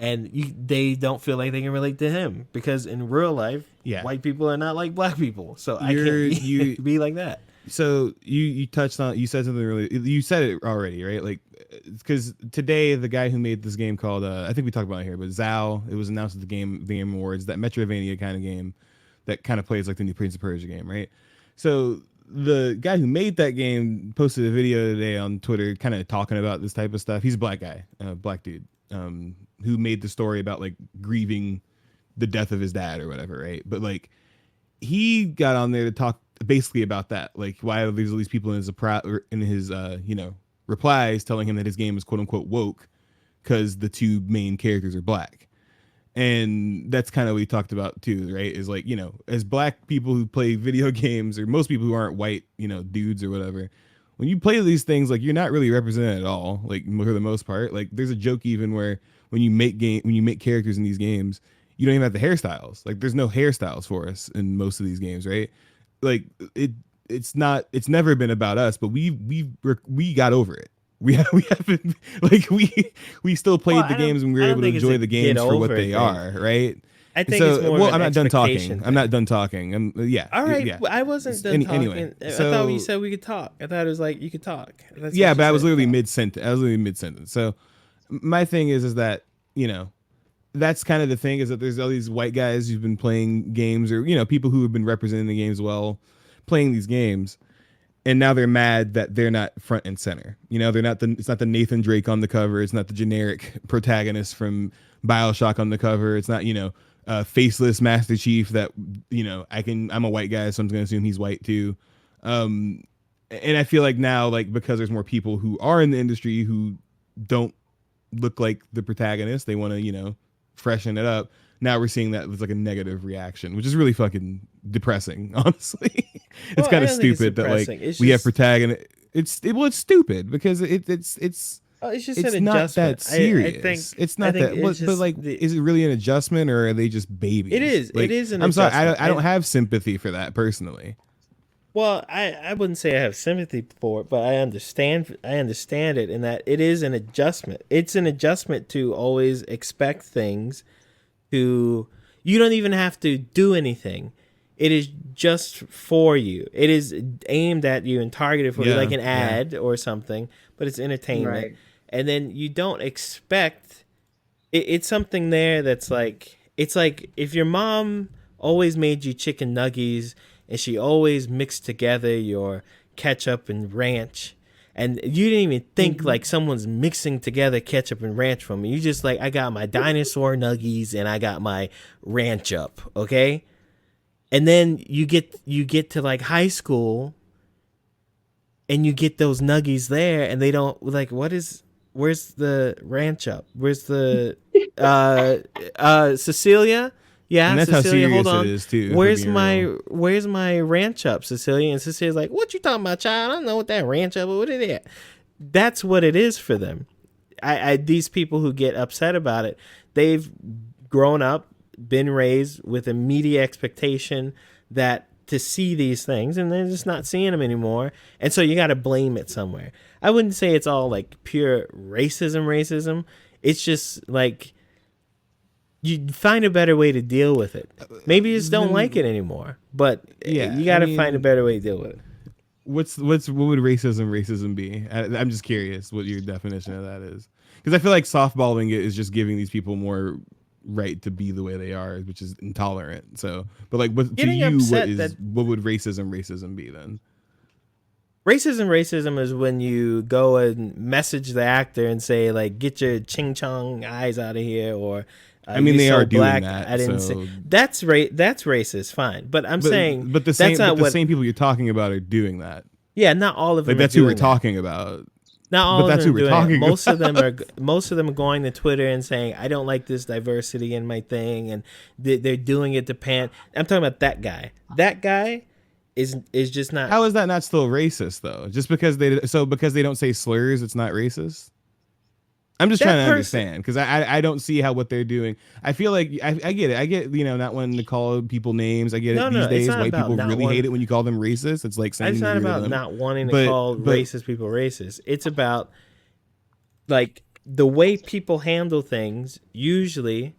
and they don't feel like they can relate to him, because in real life, Yeah. white people are not like black people, so I You're- can't you- be like that. So you touched on, you said something really, you said it already, right? Like, because today the guy who made this game called I think we talked about it here, but Zao, it was announced at the Game Awards, that Metroidvania kind of game that kind of plays like the new Prince of Persia game, right? So the guy who made that game posted a video today on Twitter kind of talking about this type of stuff. He's a black guy, black dude, who made the story about like grieving the death of his dad or whatever, right? But like, he got on there to talk basically about that, like why there's all these people in his replies telling him that his game is quote unquote woke because the two main characters are black. And that's kind of what we talked about too, right? Is like, as black people who play video games, or most people who aren't white, dudes or whatever, when you play these things, like, you're not really represented at all, like for the most part. Like, there's a joke even where when you make characters in these games, you don't even have the hairstyles. Like, there's no hairstyles for us in most of these games, right? Like, it's never been about us, but we got over it. We haven't, like, we still played the games and we were able to enjoy the games for what they are, right? I think it's more of an I'm not done talking. expectation I'm not done talking. Yeah. All right, Yeah. I wasn't done talking. Anyway, I so- thought you said we could talk. I thought it was like you could talk. That's Yeah, what but you I was said. literally mid sentence. So my thing is that, that's kind of the thing, is that there's all these white guys who've been playing games, or, people who have been representing the games well, playing these games. And now they're mad that they're not front and center. They're not it's not the Nathan Drake on the cover. It's not the generic protagonist from BioShock on the cover. It's not, faceless Master Chief that, I'm a white guy, so I'm going to assume he's white too. And I feel like now, like, because there's more people who are in the industry who don't look like the protagonist, they want to, freshen it up. Now we're seeing that with like a negative reaction, which is really fucking depressing, honestly. It's Well, kind I of don't think it's stupid that, like, depressing. It's we have just- protagonist. It's stupid because it's Oh, it's just it's an not adjustment. that serious. I think It's I not think that. it's But just like, the- is it really an adjustment, or are they just babies? It is. Like, It is an I'm sorry. adjustment. I don't have sympathy for that personally. Well, I wouldn't say I have sympathy for it, but I understand it in that it is an adjustment. It's an adjustment to always expect things to, you don't even have to do anything. It is just for you. It is aimed at you and targeted for you, Yeah, like an yeah. ad or something, but it's entertainment. Right. And then you don't expect it's something there that's like, it's like if your mom always made you chicken nuggies and she always mixed together your ketchup and ranch, and you didn't even think like someone's mixing together ketchup and ranch for me. You just like, I got my dinosaur nuggies and I got my ranch up, okay? And then you get to like high school and you get those nuggies there and they don't like where's the ranch up? Where's the Cecilia? Yeah, And that's Cecilia, how serious hold on. it is too. if we're Where's being my real. where's my ranch up, Cecilia? And Cecilia's like, "What you talking about, child? I don't know what that ranch up. What is that?" That's what it is for them. I these people who get upset about it, they've grown up, been raised with a media expectation that to see these things, and they're just not seeing them anymore. And so you got to blame it somewhere. I wouldn't say it's all like pure racism. It's just like you find a better way to deal with it. Maybe you just don't like it anymore, but Yeah, you got to I mean- find a better way to deal with it. What would racism be? I'm just curious what your definition of that is, because I feel like softballing it is just giving these people more right to be the way they are, which is intolerant. So, but like, what to Getting you, upset what would racism be then? Racism is when you go and message the actor and say like, "Get your ching chong eyes out of here," or I mean, "You they so are doing black, that, I didn't so- say that's that's racist. Fine, but I'm saying, but the that's same, not but the what. same people you're talking about are doing that. Yeah, not all of them. Like are that's who we're doing that. talking about. Not all but of that's them who are we're doing it. talking Most of them are going to Twitter and saying, "I don't like this diversity in my thing," and they're doing it to pan. I'm talking about that guy. That guy is just not. How is that not still racist though? Just because they don't say slurs, it's not racist. I'm just That trying to person- understand, because I don't see how what they're doing. I feel like I get it. I get, not wanting to call people names. I get No, it. no, These it's days, not white about people not really wanting- hate it when you call them racist. It's like saying It's not you're about them. not wanting to But- call but- racist people racist. It's about like the way people handle things. Usually,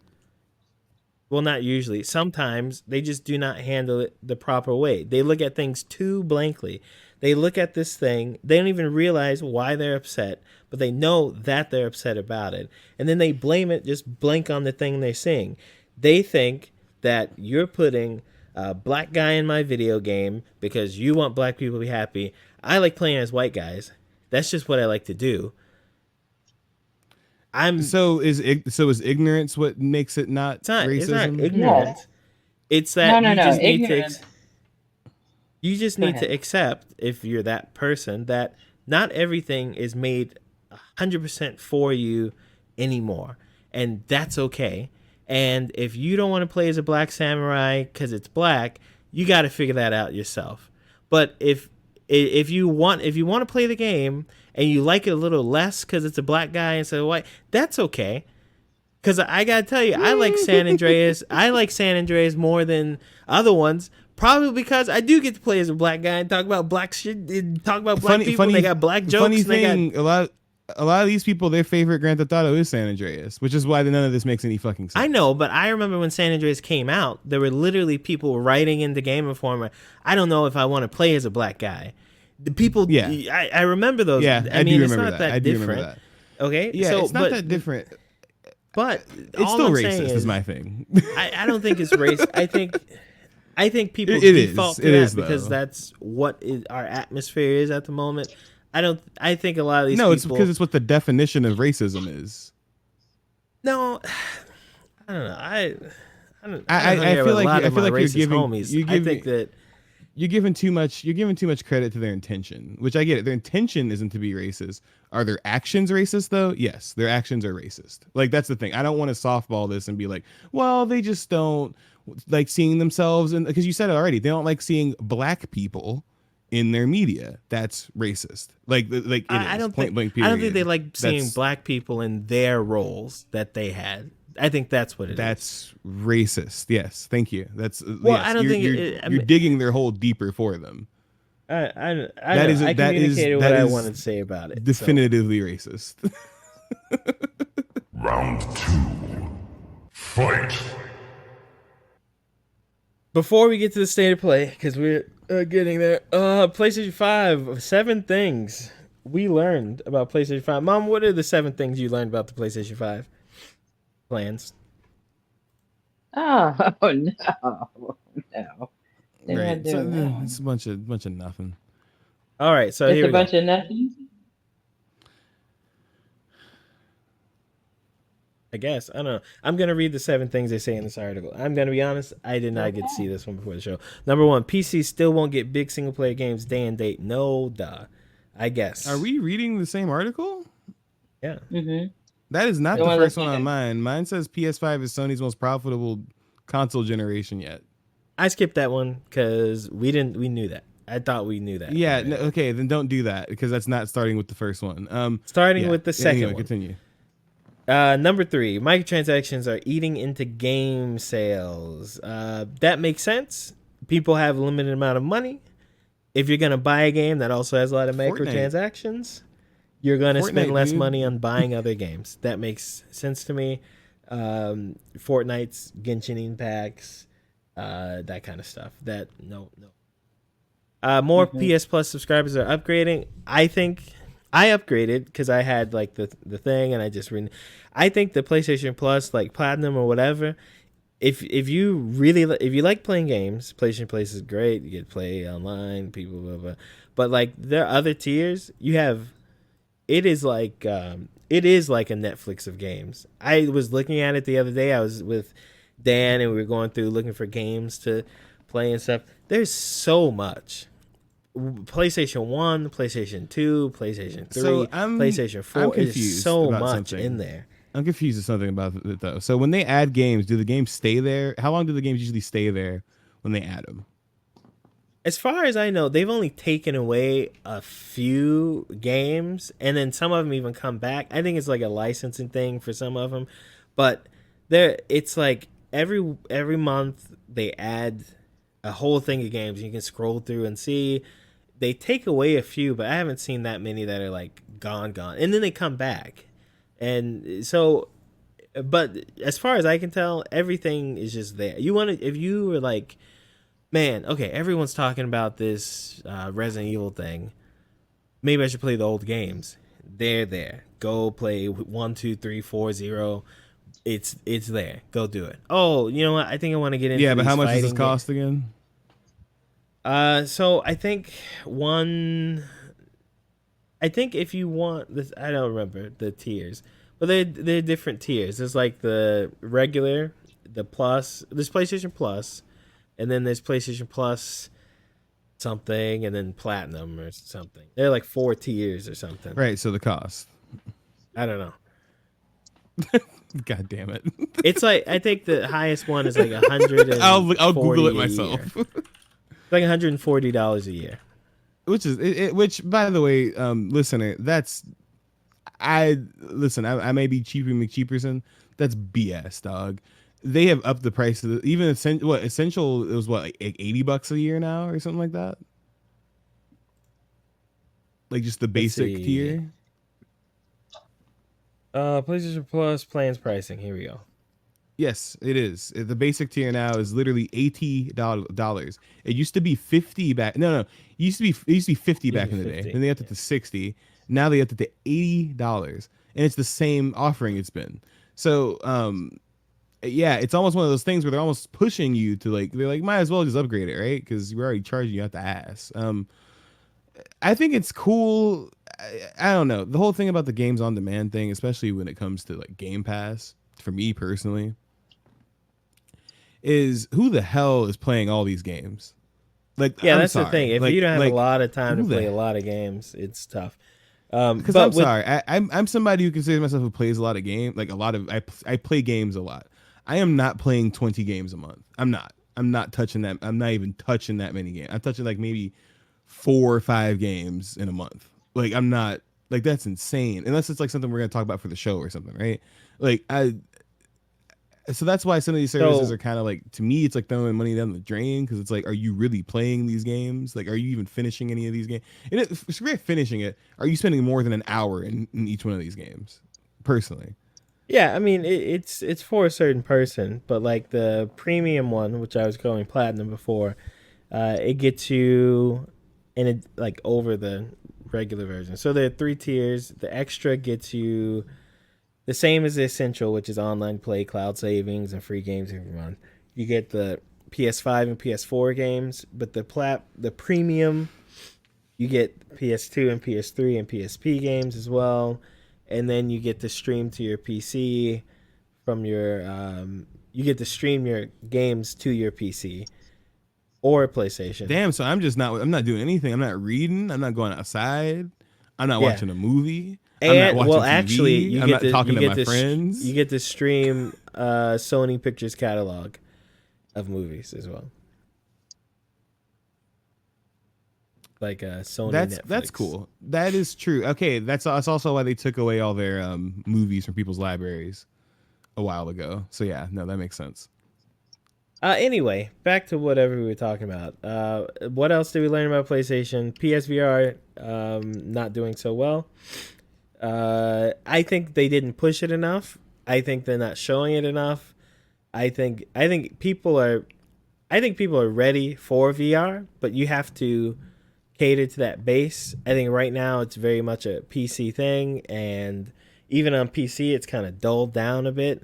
well, not usually. Sometimes they just do not handle it the proper way. They look at things too blankly. They look at this thing. They don't even realize why they're upset, but they know that they're upset about it, and then they blame it. Just blank on the thing they're seeing. They think that you're putting a black guy in my video game because you want black people to be happy. I like playing as white guys. That's just what I like to do. So is ignorance what makes it not It's not racism? ignorant. It's that No, you just need ignorant. to. You just Go need to ahead. accept, if you're that person, that not everything is made 100% for you anymore, and that's okay. And if you don't want to play as a black samurai because it's black, you got to figure that out yourself. But if you want to play the game and you like it a little less because it's a black guy instead of white, that's okay. Because I gotta tell you, I like San Andreas. I like San Andreas more than other ones. Probably because I do get to play as a black guy and talk about black shit, and talk about black people. And they got black jokes. Funny And they got, thing, a lot of these people, their favorite Grand Theft Auto is San Andreas, which is why none of this makes any fucking sense. I know, but I remember when San Andreas came out, there were literally people writing into Game Informer, "I don't know if I want to play as a black guy." The people, Yeah. I remember those. Yeah, I I mean, do it's remember not that. that I do different. remember that. Okay, Yeah, so, it's not that different. But It's all still I'm racist. saying Is my thing. I don't think it's race. I think people It is. default to It that is, because though. that's what our atmosphere is at the moment. I think a lot of these No, people. it's because it's what the definition of racism is. No, I don't know. I feel like you're giving. I think that You're giving too much credit to their intention, which I get it. Their intention isn't to be racist. Are their actions racist though? Yes, their actions are racist. Like that's the thing. I don't want to softball this and be like, well, they just don't like seeing themselves, and because you said it already, they don't like seeing black people in their media. That's racist. Like it I is, don't point think blank I don't period. think they like seeing That's- black people in their roles that they had. I think that's what it is. That's racist. Yes, thank you. That's Well, yes, I don't think you're digging their hole deeper for them. I That is- I that is- communicated what that I is wanted to say about it. so. Definitively racist. Round 2. Fight. Before we get to the state of play, because we're getting there, PlayStation 5, 7 things we learned about PlayStation 5. Mom, what are the 7 things you learned about the PlayStation 5 plans? Oh no, no. They're Right. not So, doing that. it's a bunch of nothing. All right, so It's here a we go. bunch of nothing. I guess. I don't know. I'm gonna read the 7 things they say in this article. I'm gonna be honest. I did not get to see this one before the show. Number one, PC still won't get big single player games day and date. No, duh. I guess. Are we reading the same article? Yeah. Mm-hmm. That is not The the one first that's one on in- mine. Mine says PS5 is Sony's most profitable console generation yet. I skipped that one because we knew that. I thought we knew that. Yeah. already. No, okay, then don't do that because that's not starting with the first one. Starting yeah. with the second Anyway, one. continue. Number 3, microtransactions are eating into game sales. That makes sense. People have a limited amount of money. If you're gonna buy a game that also has a lot of Fortnite. microtransactions, you're gonna spend Fortnite, less dude. money on buying other games. That makes sense to me. Fortnite's Genshin packs, that kind of stuff. No. More PS Plus subscribers are upgrading. I think I upgraded because I had like the thing, and I just I think the PlayStation Plus, like Platinum or whatever. If you like playing games, PlayStation Plus is great. You get to play online, people, blah, blah. But like there are other tiers. You have. It is like a Netflix of games. I was looking at it the other day. I was with Dan and we were going through looking for games to play and stuff. There's so much. PlayStation 1, PlayStation 2, PlayStation 3, So PlayStation 4. I'm There's confused so about much something. in there. I'm confused with something about it though. So when they add games, do the games stay there? How long do the games usually stay there when they add them? As far as I know, they've only taken away a few games, and then some of them even come back. I think it's like a licensing thing for some of them, but it's like every month they add a whole thing of games. You can scroll through and see. They take away a few, but I haven't seen that many that are like gone, and then they come back, and so. But as far as I can tell, everything is just there. If you were like, man, okay, everyone's talking about this Resident Evil thing. Maybe I should play the old games. They're there. Go play 1, 2, 3, 4, 0. It's there. Go do it. Oh, you know what? I think I want to get into. Yeah, but how these much does this fighting cost again? So I think if you want this, I don't remember the tiers, but they're different tiers. There's like the regular, the plus. There's PlayStation Plus, and then there's PlayStation Plus something, and then Platinum or something. They're like 4 tiers or something. Right. So the cost. I don't know. God damn it. It's like I think the highest one is like 100. I'll Google it myself. Like $140 a year. Which is which, by the way, listener, I may be cheaper McCheaperson. That's BS, dog. They have upped the price of Essential. It was like $80 a year now or something like that. Like just the basic see. tier. PlayStation Plus plans pricing. Here we go. Yes, it is. The basic tier now is literally $80. It used to be 50 back. No. It used to be 50 back in the day. 50, Then they upped it to 60. Now they upped it to $80, and it's the same offering it's been. So, yeah, it's almost one of those things where they're almost pushing you to they're like, might as well just upgrade it, right? Because we're already charging you out the ass. I think it's cool. I don't know. The whole thing about the games on demand thing, especially when it comes to like Game Pass, for me personally, is who the hell is playing all these games? Like, Yeah, I'm that's sorry. the thing. If Like- you don't have like, a lot of time to who the play a hell? lot of games, it's tough. Because I'm sorry, I'm somebody who considers myself who plays a lot of games. Like I play games a lot. I am not playing 20 games a month. I'm not touching that. I'm not even touching that many games. I'm touching like maybe 4 or 5 games in a month. Like I'm not like that's insane. Unless it's like something we're gonna talk about for the show or something, right? Like so that's why some of these services are kind of like, to me, it's like throwing money down the drain, because it's like, are you really playing these games? Like, are you even finishing any of these games? And if you're finishing it, are you spending more than an hour in each one of these games? Personally, Yeah, I mean it's for a certain person, but like the premium one, which I was going platinum before, it gets you in it like over the regular version. So there are 3 tiers. The extra gets you the same as the essential, which is online play, cloud savings, and free games every month. You get the PS5 and PS4 games, but the premium, you get PS2 and PS3 and PSP games as well, and then you get to stream to your PC from your you get to stream your games to your PC or PlayStation. Damn, so I'm not doing anything. I'm not reading. I'm not going outside. I'm not Yeah. watching a movie. I'm And not watching well, TV. actually, you I'm get not to talking you to get my to friends. you get to stream Sony Pictures catalog of movies as well. Like Sony Netflix. That's cool. That is true. Okay, that's also why they took away all their movies from people's libraries a while ago. So yeah, no, that makes sense. Anyway, back to whatever we were talking about. What else did we learn about PlayStation? PSVR not doing so well. I think they didn't push it enough. I think they're not showing it enough. I think people are ready for VR, but you have to cater to that base. I think right now it's very much a PC thing, and even on PC it's kind of dulled down a bit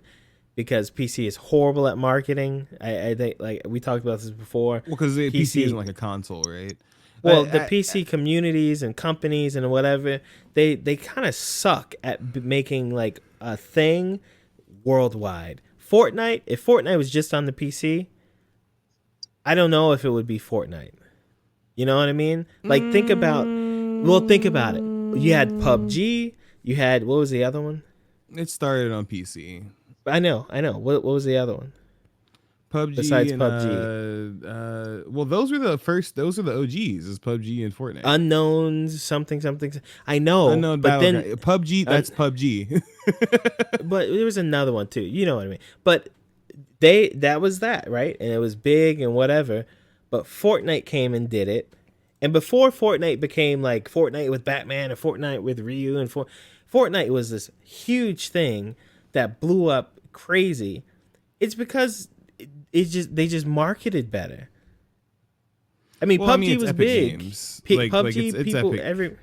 because PC is horrible at marketing. I think, like we talked about this before. Well, because the PC isn't like a console, right? Well, the PC communities and companies and whatever, they kind of suck at making like a thing worldwide. Fortnite, if Fortnite was just on the PC, I don't know if it would be Fortnite. You know what I mean? Like think about it. You had PUBG, you had, what was the other one? It started on PC. I know. What was the other one? PUBG Besides and, PUBG. well, those were the OGs, is PUBG and Fortnite. Unknowns, something. I know. Unknown but then PUBG, that's PUBG. but there was another one too. You know what I mean? But that was that, right? And it was big and whatever. But Fortnite came and did it. And before Fortnite became like Fortnite with Batman and Fortnite with Ryu and Fortnite was this huge thing that blew up crazy. It's because they just marketed better. I mean, PUBG was Epic big. Games. PUBG, it's people, Epic.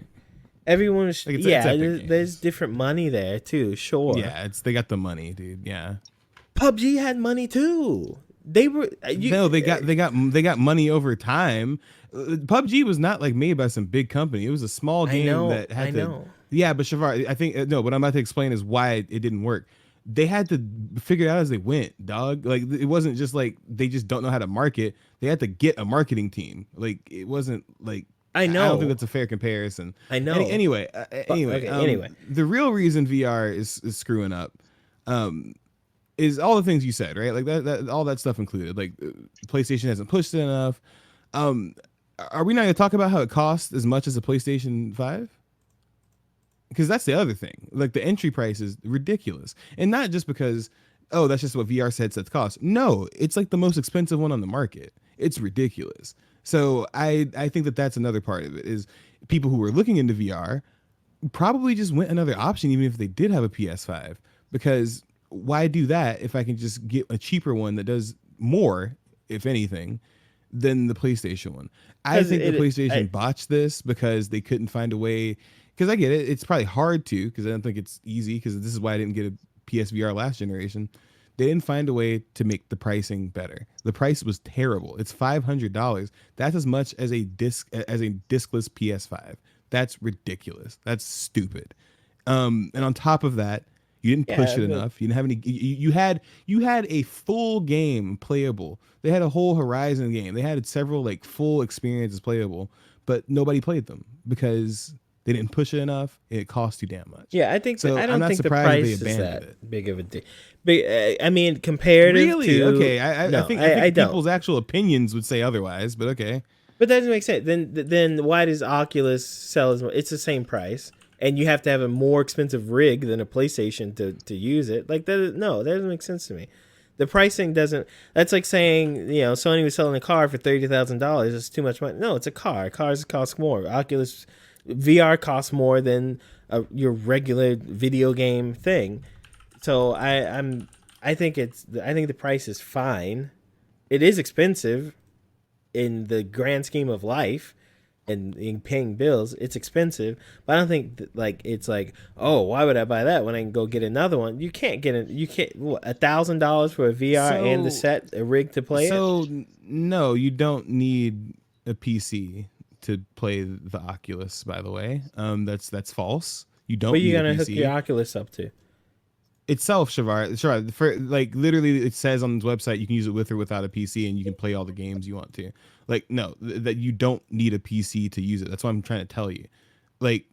everyone was, Like, it's yeah. Epic There's Games. different money there too, sure. Yeah, they got the money, dude. Yeah. PUBG had money too. They were They got money over time. PUBG was not like made by some big company. It was a small game that had I to. know. Yeah, but Shavar, I think no. What I'm about to explain is why it didn't work. They had to figure it out as they went, dog. Like it wasn't just like they just don't know how to market. They had to get a marketing team. Like it wasn't like I know. I don't think that's a fair comparison. I know. Anyway, anyway. the real reason VR is screwing up, is all the things you said, right? Like that all that stuff included. Like PlayStation hasn't pushed it enough. Are we not going to talk about how it costs as much as a PlayStation 5? Because that's the other thing. Like the entry price is ridiculous, and not just because that's just what VR headsets cost. No, it's like the most expensive one on the market. It's ridiculous. So I think that's another part of it is people who were looking into VR probably just went another option, even if they did have a PS5, because why do that if I can just get a cheaper one that does more, if anything, than the PlayStation one? I think the PlayStation botched this because they couldn't find a way. Because I get it, it's probably hard to, because I don't think it's easy, because this is why I didn't get a PSVR last generation. They didn't find a way to make the pricing better. The price was terrible. It's $500. That's as much as a discless PS5. That's ridiculous. That's stupid. And on top of that, you didn't push it enough. You didn't have any. You had a full game playable. They had a whole Horizon game. They had several like full experiences playable, but nobody played them because they didn't push it enough. It cost too damn much. Yeah, I think. So I don't think the surprised price they is abandoned that it. big of a deal. I mean, comparative Really? to Okay. I think don't. people's actual opinions would say otherwise, but okay. But that doesn't make sense. Then why does Oculus sell as much? It's the same price, and you have to have a more expensive rig than a PlayStation to use it. Like that doesn't make sense to me. The pricing doesn't. That's like saying Sony was selling a car for $30,000. It's too much money. No, it's a car. Cars cost more. Oculus VR costs more than your regular video game thing. So I think the price is fine. It is expensive in the grand scheme of life and in paying bills. It's expensive, but I don't think it's like, oh, why would I buy that when I can go get another one? You can't get it. You can't. $1,000 for a VR and the set, a rig to play it. So no, you don't need a PC to play the Oculus. By the way, that's false. You don't. What are you need a gonna PC. hook your Oculus up to? itself, Shavar, for like literally it says on this website you can use it with or without a PC and you can play all the games you want to. Like no, that you don't need a PC to use it. That's what I'm trying to tell you. Like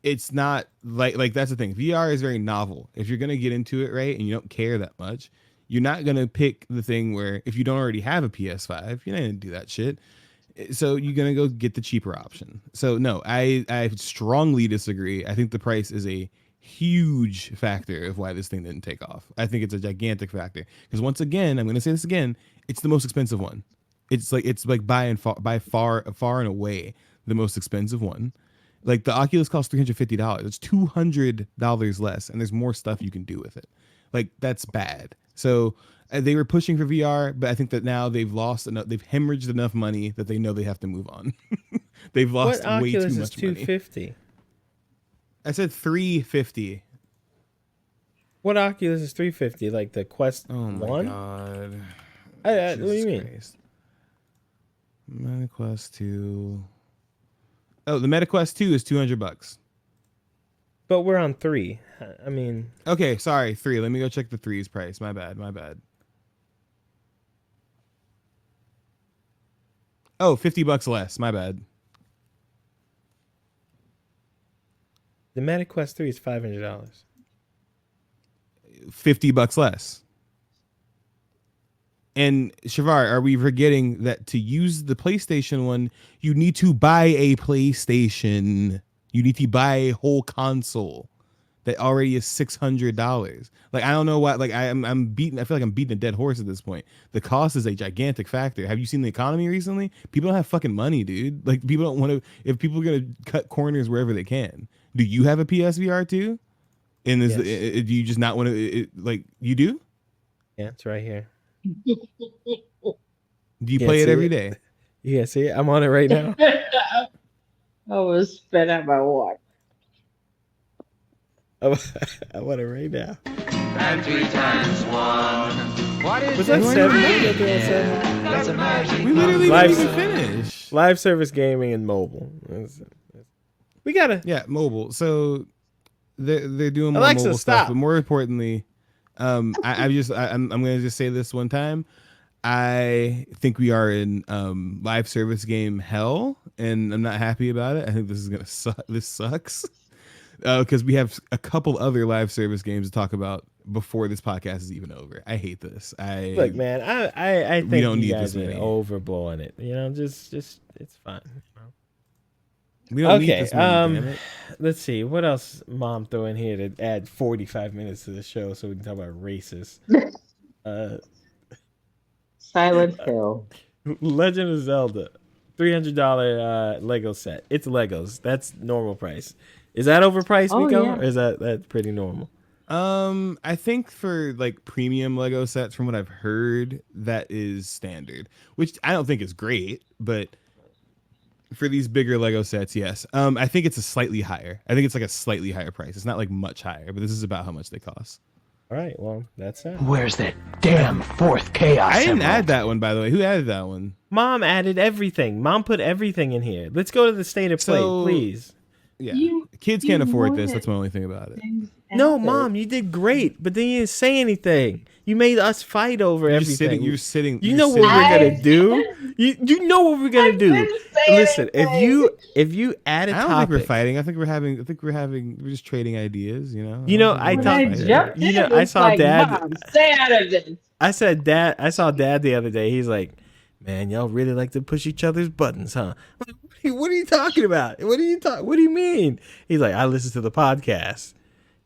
it's not like that's the thing. VR is very novel. If you're going to get into it right and you don't care that much, you're not going to pick the thing where if you don't already have a PS5, you're not going to do that shit. So you're going to go get the cheaper option. So no, I strongly disagree. I think the price is a huge factor of why this thing didn't take off. I think it's a gigantic factor because once again, I'm going to say this again, it's the most expensive one. It's like by far and away the most expensive one. Like the Oculus costs $350. It's $200 less, and there's more stuff you can do with it. Like that's bad. So they were pushing for VR, but I think that now they've lost enough. They've hemorrhaged enough money that they know they have to move on. They've lost What way Oculus too is much money. $250? I said $350. What Oculus is $350? Like the Quest Oh my 1? god. What do you Jesus mean? Christ. MetaQuest 2. Oh, the MetaQuest 2 is $200. But we're on 3. I mean, Okay, sorry, 3. Let me go check the 3's price. My bad. Oh, $50 less. My bad. the MetaQuest 3 is $500. $50 less. And Shavar, are we forgetting that to use the PlayStation one, you need to buy a PlayStation. You need to buy a whole console that already is $600. Like I don't know why. Like I feel like I'm beating a dead horse at this point. The cost is a gigantic factor. Have you seen the economy recently? People don't have fucking money, dude. Like people don't want to. If people are gonna cut corners wherever they can. Do you have a PSVR too? And Yes. do you just not want to? Like you do? Yeah, it's right here. Do you Yeah, play it see every it? day? Yeah, see, I'm on it right now. I was spit out my water. I'm on it right now. And 3 times 1. What is Was that it? 7? Did I do that 7? That's a magic. We literally Live- didn't even finish. Live service gaming and mobile. We gotta. Yeah, mobile. So they're doing more Alexa, mobile stop. stuff, but more importantly, I'm gonna just say this one time. I think we are in live service game hell, and I'm not happy about it. I think this is gonna suck. This sucks because we have a couple other live service games to talk about before this podcast is even over. I hate this. Look, man, I think don't you need guys this are many. overblowing it. You know, just it's fine. We don't need Okay, this many, damn it. let's see what else Mom throw in here to add 45 minutes to the show so we can talk about racist. Silent Hill. Legend of Zelda, $300 Lego set. It's Legos. That's normal price. Is that overpriced, Oh, Miko? yeah. Or is that's pretty normal? I think for like premium Lego sets, from what I've heard, that is standard, which I don't think is great, but for these bigger Lego sets, yes. I think it's a slightly higher. I think it's like a slightly higher price. It's not like much higher, but this is about how much they cost. All right, well, that's it. Where's that damn fourth chaos? I didn't emerald? add that one, by the way. Who added that one? Mom added everything. Mom put everything in here. Let's go to the state of play, So- please. Yeah, You- kids you can't afford wanted this. That's my only thing about it. things No, after. Mom, you did great, but then you didn't say anything. You made us fight over You're everything. sitting. You're sitting. You you're know what sitting- we're I- gonna do. You know what we're gonna do. Listen, if you add a I don't think we're topic, fighting. I think we're just trading ideas. You know. You know, don't I think When we're thought- I fighting. jumped You in, know, it I was saw like, Dad- Mom, stay out of this. I saw Dad the other day. He's like, "Man, y'all really like to push each other's buttons, huh?" I'm like, what are you talking about? What do you mean? He's like, "I listen to the podcast.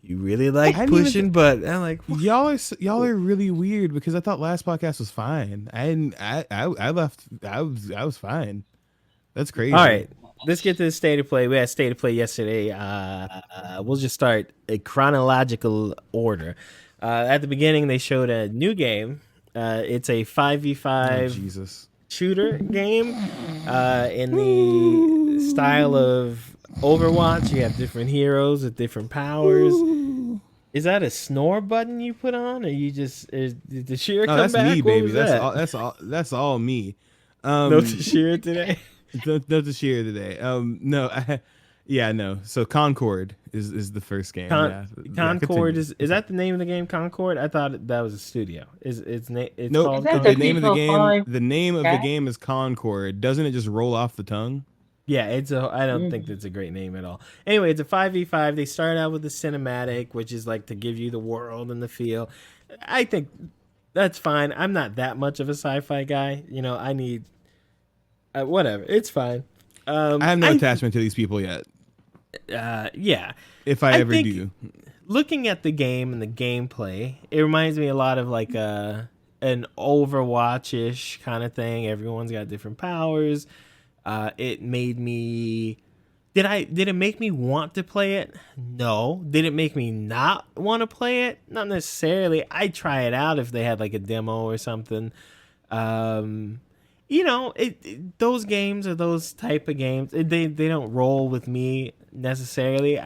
You really like I didn't even pushing buttons." I'm like, Y'all are really weird because I thought last podcast was fine. I left. I was fine. That's crazy. all right, let's get to the state of play. We had state of play yesterday. We'll just start a chronological order. At the beginning, they showed a new game. It's a Oh, 5v5 Jesus. shooter game in the style of Overwatch. You have different heroes with different powers. Is that a snore button you put on, or you just did the sheer No, come that's back? me, What baby. was That's that? all. That's all me. No Tashira today. No to share today. No, Yeah, no. So Concord is the first game. Con- Concord continue. is that the name of the game? Concord? I thought that was a studio. It's Nope. Is called that The the Concord? name of the people game. falling The name of the back? game is Concord. Doesn't it just roll off the tongue? Yeah, I don't think that's a great name at all. Anyway, it's a 5v5. They start out with the cinematic, which is like to give you the world and the feel. I think that's fine. I'm not that much of a sci-fi guy. You know, I need whatever. It's fine. I have no attachment to these people yet. Yeah. If I ever think do. Looking at the game and the gameplay, it reminds me a lot of like an Overwatch-ish kind of thing. Everyone's got different powers. It made me. Did it make me want to play it? No. Did it make me not want to play it? Not necessarily. I'd try it out if they had like a demo or something. You know, those games are those type of games. They don't roll with me necessarily.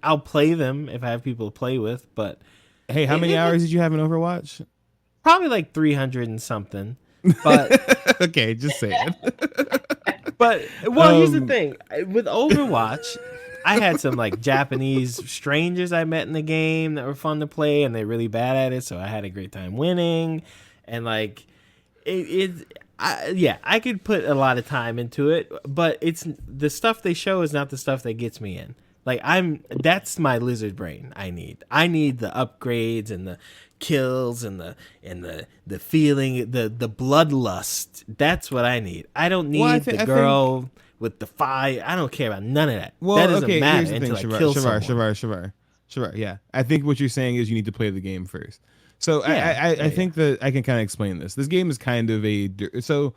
I'll play them if I have people to play with, but Hey, how many hours did you have in Overwatch? probably like 300 and something. But Okay, just say it. But here's the thing with Overwatch, I had some like Japanese strangers I met in the game that were fun to play, and they're really bad at it, so I had a great time winning. And like, I could put a lot of time into it, but it's the stuff they show is not the stuff that gets me in. Like that's my lizard brain. I need the upgrades and the kills and the feeling, the bloodlust. That's what I need. I don't need I the girl with the fire. I don't care about none of that. That doesn't okay, matter here's the until thing, I kill someone. Shavar. Yeah, I think what you're saying is you need to play the game first. So Yeah, I think that I can kind of explain this. This game is kind of so.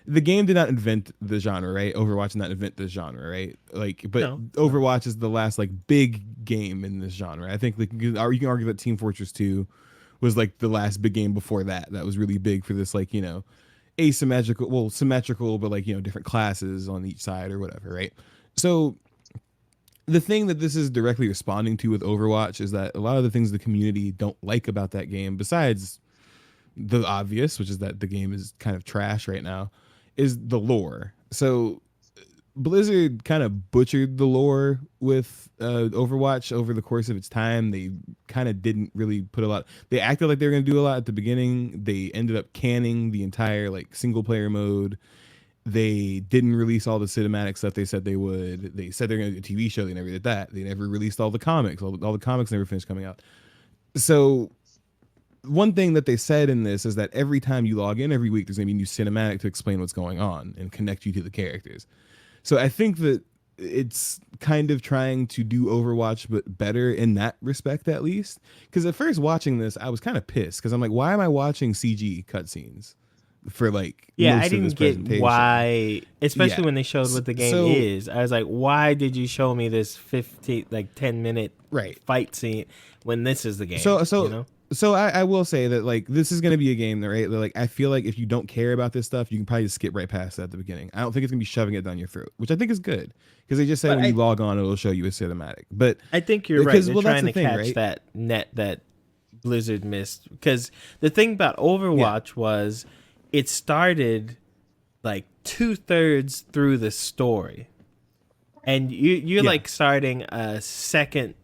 The game did not invent the genre, right? Overwatch did not invent this genre, right? Like, but No. Overwatch is the last like big game in this genre. I think like you can argue that Team Fortress 2 was like the last big game before that was really big for this, like, you know, symmetrical, but like, you know, different classes on each side or whatever, right? So the thing that this is directly responding to with Overwatch is that a lot of the things the community don't like about that game, besides the obvious, which is that the game is kind of trash right now, is the lore. So Blizzard kind of butchered the lore with Overwatch over the course of its time. They kind of didn't really put a lot. They acted like they were going to do a lot at the beginning. They ended up canning the entire like single player mode. They didn't release all the cinematic stuff they said they would. They said they're going to do a TV show. They never did that. They never released all the comics. All the comics never finished coming out. So one thing that they said in this is that every time you log in every week, there's going to be a new cinematic to explain what's going on and connect you to the characters. So I think that it's kind of trying to do Overwatch, but better in that respect, at least. Because at first watching this, I was kind of pissed because I'm like, why am I watching CG cutscenes for like Yeah, most I of this didn't get presentation? why, especially Yeah. when they showed what the game So- is. I was like, why did you show me this 10-minute Right. fight scene when this is the game? So you know? So I will say that like this is going to be a game that, right, that, like I feel like if you don't care about this stuff, you can probably just skip right past that at the beginning. I don't think it's going to be shoving it down your throat, which I think is good because they just said But when you log on, it'll show you a cinematic. But I think you're right. because, They're well, that's trying the to thing, catch right? that net that Blizzard missed. Because the thing about Overwatch was it started like 2/3 through the story. And you're Yeah. like starting a second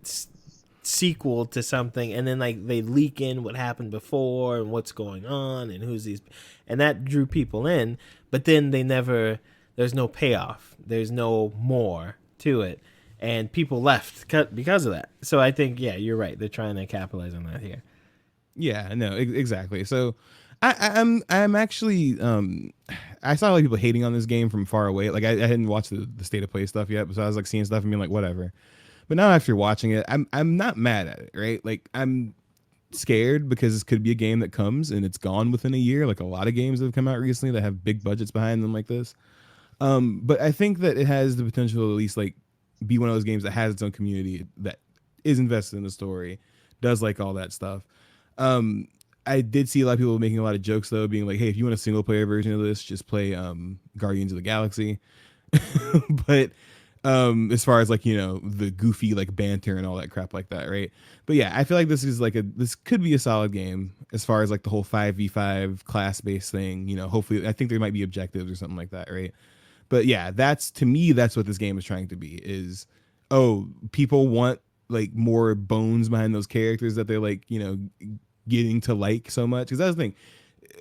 sequel to something, and then like they leak in what happened before and what's going on and who's these, and that drew people in. But then there's no payoff. There's no more to it, and people left because of that. So I think you're right. They're trying to capitalize on that here. Yeah, no, exactly. So I'm actually I saw a lot of people hating on this game from far away. Like I hadn't watched the state of play stuff yet, so I was like seeing stuff and being like, whatever. But now after watching it, I'm not mad at it, right? Like I'm scared because this could be a game that comes and it's gone within a year, like a lot of games that have come out recently that have big budgets behind them like this. But I think that it has the potential to at least like be one of those games that has its own community that is invested in the story, does like all that stuff. I did see a lot of people making a lot of jokes though, being like, hey, if you want a single player version of this, just play Guardians of the Galaxy. But as far as like, you know, the goofy like banter and all that crap like that, right? But yeah, I feel like this could be a solid game as far as like the whole 5v5 class based thing, you know. Hopefully I think there might be objectives or something like that, right? But yeah, that's to me, that's what this game is trying to be. Is people want like more bones behind those characters that they're like getting to like so much. Because that's the thing.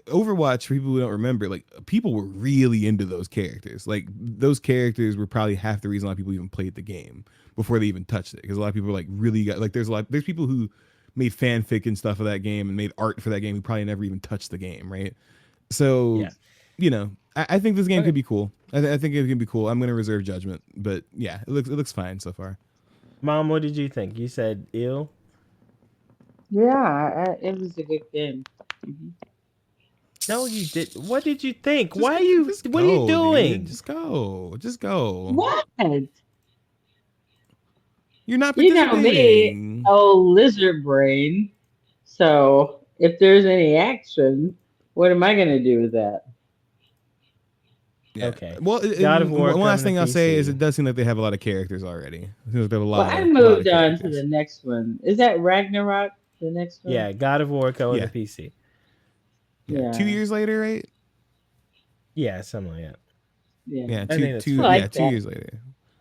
Overwatch, for people who don't remember, like people were really into those characters. Like those characters were probably half the reason a lot of people even played the game before they even touched it. Because a lot of people like really got like there's people who made fanfic and stuff of that game and made art for that game who probably never even touched the game, right? So, I think this game could be cool. I think it can be cool. I'm gonna reserve judgment, but yeah, it looks fine so far. Mom, what did you think? You said ill. Yeah, it was a good game. Mhm. No, you did. What did you think? Just- Why are you? just What are you go, doing? dude. Just go. What? You're not You know participating. me, old lizard brain. So if there's any action, what am I gonna do with that? Yeah. Okay. Well, God of War one last coming thing to I'll say is PC. it does seem like they have a lot of characters already. It seems like they have a Well, lot. I of moved on to characters. the next one. Is that Ragnarok? The next one? Yeah, God of War coming Yeah. to PC. Yeah. 2 years later, right? Yeah, something like that. Yeah. Yeah, I think that's two, fine. I like yeah, 2 that. years later.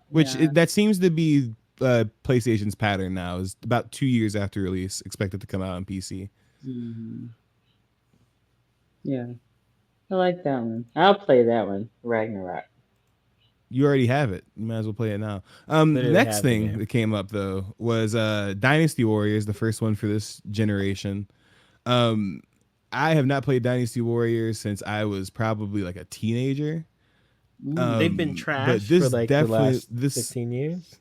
Which Yeah. that seems to be PlayStation's pattern now. Is about 2 years after release, expected to come out on PC. Mhm. Yeah. I like that one. I'll play that one, Ragnarok. You already have it. You might as well play it now. Literally Next have the thing game. that came up though was Dynasty Warriors, the first one for this generation. I have not played Dynasty Warriors since I was probably like a teenager. They've been But trashed this for like the definitely- last this- 15 years.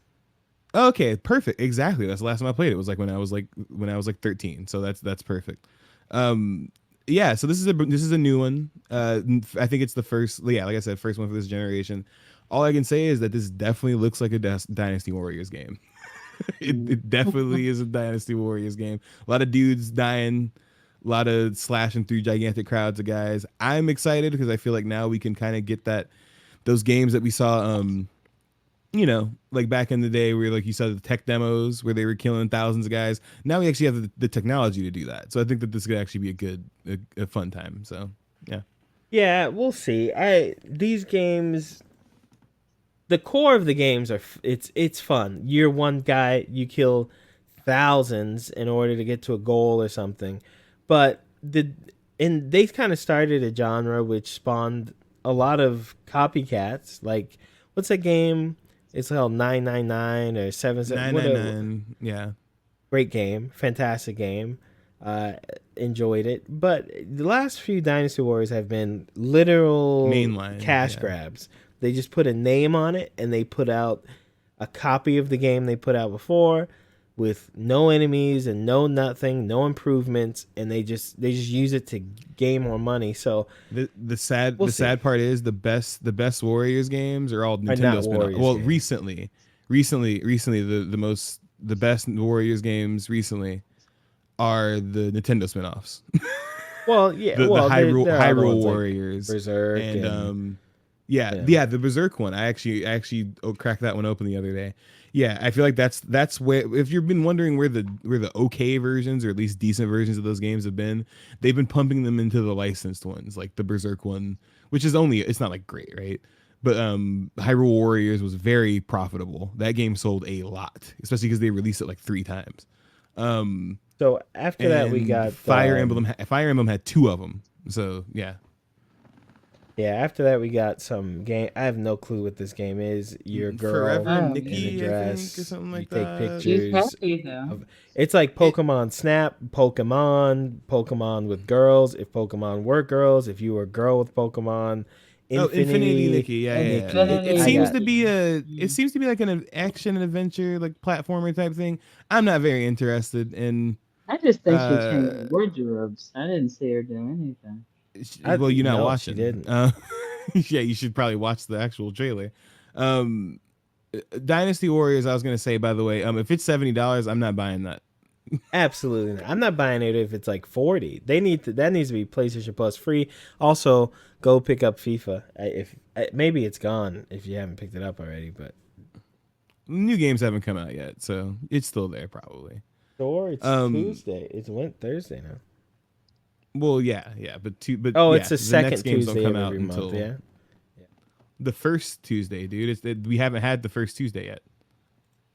Okay, perfect. Exactly. That's the last time I played it. It was like when I was like 13. So that's perfect. Yeah, so this is a new one. I think it's the first, like I said, first one for this generation. All I can say is that this definitely looks like a Dynasty Warriors game. It definitely is a Dynasty Warriors game. A lot of dudes dying, a lot of slashing through gigantic crowds of guys. I'm excited because I feel like now we can kind of get those games that we saw like back in the day where like you saw the tech demos where they were killing thousands of guys. Now we actually have the technology to do that. So I think that this could actually be a fun time. So yeah. Yeah, we'll see. These games, the core of the games are it's fun. You're one guy, you kill thousands in order to get to a goal or something. But they kind of started a genre which spawned a lot of copycats. Like what's that game? It's called 999 or 77. 999. Yeah. Great game, fantastic game. Enjoyed it, but the last few Dynasty Warriors have been literal Mainline, cash yeah. grabs. They just put a name on it and they put out a copy of the game they put out before with no enemies and no nothing, no improvements, and they just use it to gain more money. So The sad We'll sad part is the best Warriors games are all Nintendo not spin-offs. Warriors Well, games. recently the best Warriors games recently are the Nintendo spin-offs. well, yeah, the well, Hyrule, there are other Hyrule ones like Warriors Berserk and yeah. the Berserk one. I actually cracked that one open the other day. Yeah, I feel like that's where, if you've been wondering where the okay versions or at least decent versions of those games have been, they've been pumping them into the licensed ones, like the Berserk one, which is it's not like great, right? But Hyrule Warriors was very profitable. That game sold a lot, especially because they released it like 3 times. So after that, we And got Fire Emblem. Fire Emblem had 2 of them. So yeah. Yeah, after that we got some game. I have no clue what this game is. Your girl Forever Oh, Nikki, in a I dress. think, or something You like take that. pictures. She's happy though. It's like Pokemon Snap, Pokemon with girls. If Pokemon were girls, if you were a girl with Pokemon, Infinity Nikki, yeah. Infinity It Nikki. seems I to got- be it seems to be like an action and adventure, like platformer type thing. I'm not very interested in. I just think she Uh, changed wardrobes. I didn't see her do anything. I- You're not no, watching. she didn't. Yeah, you should probably watch the actual trailer. Dynasty Warriors. I was gonna say, by the way, if it's $70, I'm not buying that. Absolutely not. I'm not buying it if it's like 40. That needs to be PlayStation Plus free. Also, go pick up FIFA. Maybe it's gone if you haven't picked it up already, but New games haven't come out yet, so it's still there probably. or it's Tuesday. It went Thursday now. Well, yeah, but Oh, yeah, it's the next second games don't Tuesday come of out every month. until- Yeah. the first Tuesday, dude. We haven't had the first Tuesday yet.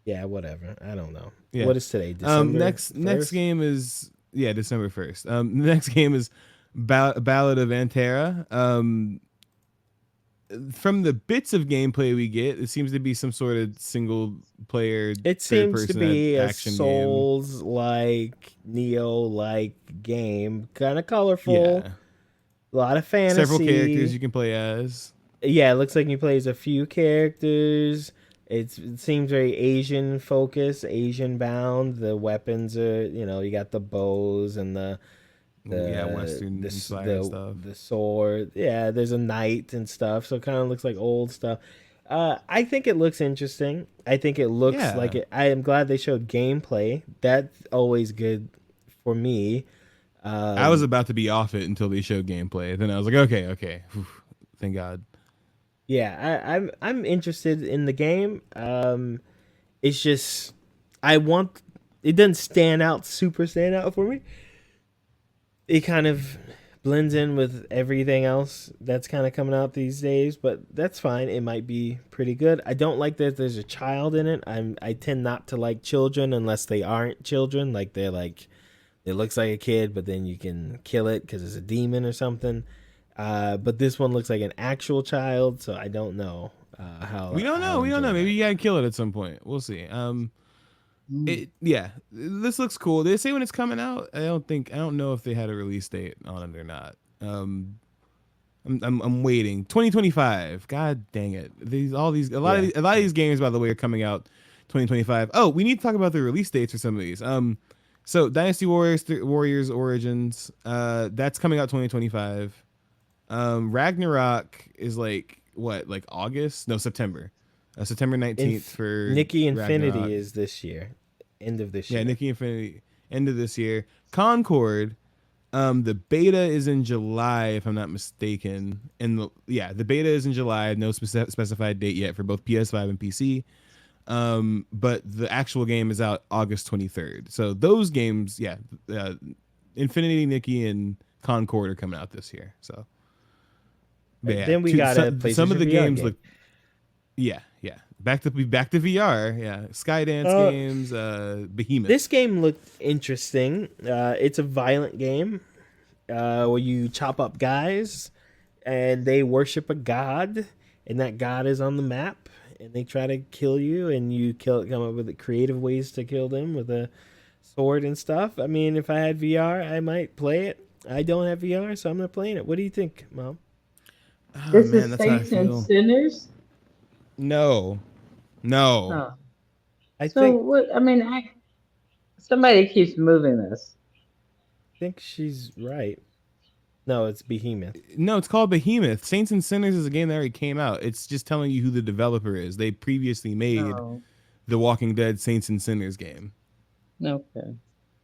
Yeah, whatever. I don't know. Yeah. What is today? December. Next 1st? game is December 1st. The next game is Ballad of Antera. From the bits of gameplay we get, it seems to be some sort of single player. It seems to be a action Souls like Neo like game, kind of colorful. Yeah. A lot of fantasy. Several characters you can play as. Yeah, it looks like he plays a few characters. It seems very Asian focused, Asian bound. The weapons are, you got the bows and the Western inspired stuff. The sword. Yeah, there's a knight and stuff. So it kind of looks like old stuff. I think it looks interesting. I think it looks like it. I am glad they showed gameplay. That's always good for me. I was about to be off it until they showed gameplay. Then I was like, okay. Whew, thank God. Yeah, I'm interested in the game. It's just it doesn't stand out for me. It kind of blends in with everything else that's kind of coming out these days, but that's fine. It might be pretty good. I don't like that there's a child in it. I tend not to like children unless they aren't children. Like they're like, it looks like a kid, but then you can kill it because it's a demon or something. But this one looks like an actual child, so I don't know how. We don't know. Maybe you gotta kill it at some point. We'll see. This looks cool. Did they say when it's coming out? I don't know if they had a release date on it or not. I'm waiting. 2025. God dang it. A lot of these games, by the way, are coming out 2025. Oh, we need to talk about the release dates for some of these. So Dynasty Warriors Origins, that's coming out 2025. Ragnarok is August? No, September. September 19th for Nikki Infinity Ragnarok. is this year. End of this year. Yeah, Nikki Infinity, end of this year. Concord, the beta is in July, if I'm not mistaken. And the beta is in July. No specified date yet for both PS5 and PC. But the actual game is out August 23rd. So those games, Infinity, Nikki, and Concord are coming out this year. So then we got some of the VR games game. look. Yeah. Back to VR. Yeah, Skydance games. Behemoth. This game looked interesting. It's a violent game where you chop up guys and they worship a god, and that god is on the map, and they try to kill you, and you come up with creative ways to kill them with a sword and stuff. I mean, if I had VR, I might play it. I don't have VR, so I'm not playing it. What do you think, Mom? Oh, This man, is that's how I Saints and feel. Sinners. No. Oh. I So think what? I mean, somebody keeps moving this. she's right. No, it's Behemoth. No, it's called Behemoth. Saints and Sinners is a game that already came out. It's just telling you who the developer is. They previously made Oh, the Walking Dead Saints and Sinners game. okay.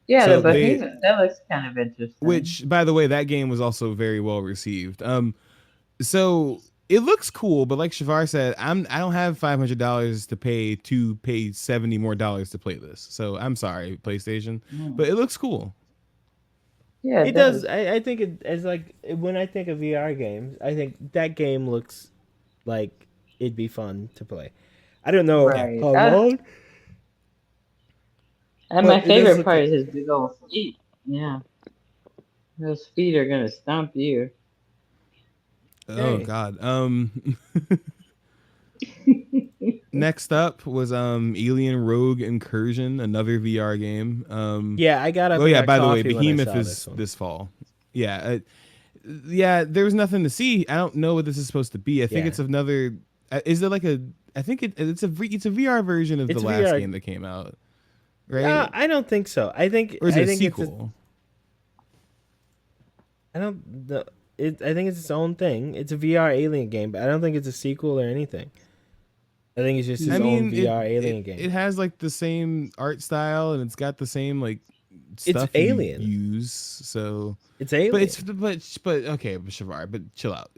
Yeah, So the Behemoth. That looks kind of interesting. Which, by the way, that game was also very well received. So it looks cool, but like Shavar said, I don't have $500 to pay $70 more to play this. So I'm sorry, PlayStation, but it looks cool. Yeah, It does. I think it's like when I think of VR games, I think that game looks like it'd be fun to play. I don't know Right. how long. And but my it does favorite look part like- is his big old feet. Yeah. Those feet are gonna stomp you. Oh Hey. God. Next up was Alien Rogue Incursion, another VR game. Yeah, I got up. Oh and yeah, got by the way, coffee when I Behemoth saw is one. this fall. Yeah, there was nothing to see. I don't know what this is supposed to be. I think Yeah. it's another. Is it like a? I think it's a VR version of It's the a last VR. game that came out, right? I don't think so. I think Or is it I a think sequel? I don't know. I think it's its own thing. It's a VR Alien game, but I don't think it's a sequel or anything. I think it's just its own VR Alien game. It has like the same art style and it's got the same like stuff you Alien. use. So, It's Alien. but okay, Shavar, but chill out.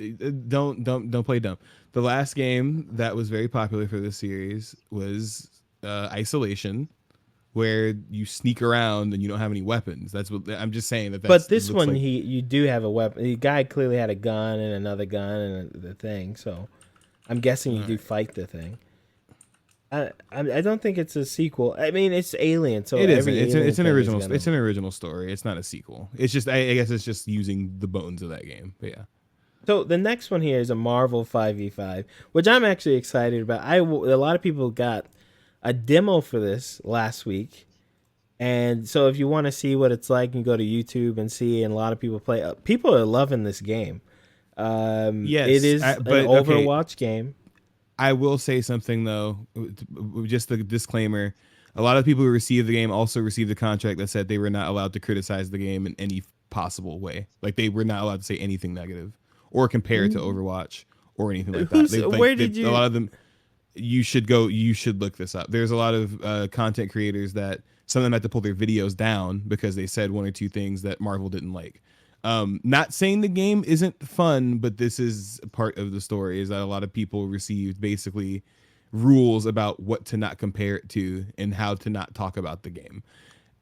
Don't play dumb. The last game that was very popular for this series was Isolation, where you sneak around and you don't have any weapons. That's what I'm just saying. But this looks one, like- you do have a weapon. The guy clearly had a gun and another gun and the thing. So I'm guessing you do Alright. fight the thing. I don't think it's a sequel. I mean, it's Alien, so It isn't. every It's Alien an thing is original. gonna- It's an original story. It's not a sequel. It's just I guess it's just using the bones of that game. But yeah. So the next one here is a Marvel 5v5, which I'm actually excited about. A lot of people got a demo for this last week, and so if you want to see what it's like, you can go to YouTube and see. And a lot of people play. People are loving this game. Yes, it is but, an okay. Overwatch game. I will say something though, just a disclaimer. A lot of people who received the game also received a contract that said they were not allowed to criticize the game in any possible way. Like they were not allowed to say anything negative or compare it to Overwatch or anything like that. Where did you? A lot of them. You should look this up. There's a lot of content creators that some of them had to pull their videos down because they said one or two things that Marvel didn't like. Not saying the game isn't fun, but this is part of the story, is that a lot of people received basically rules about what to not compare it to and how to not talk about the game.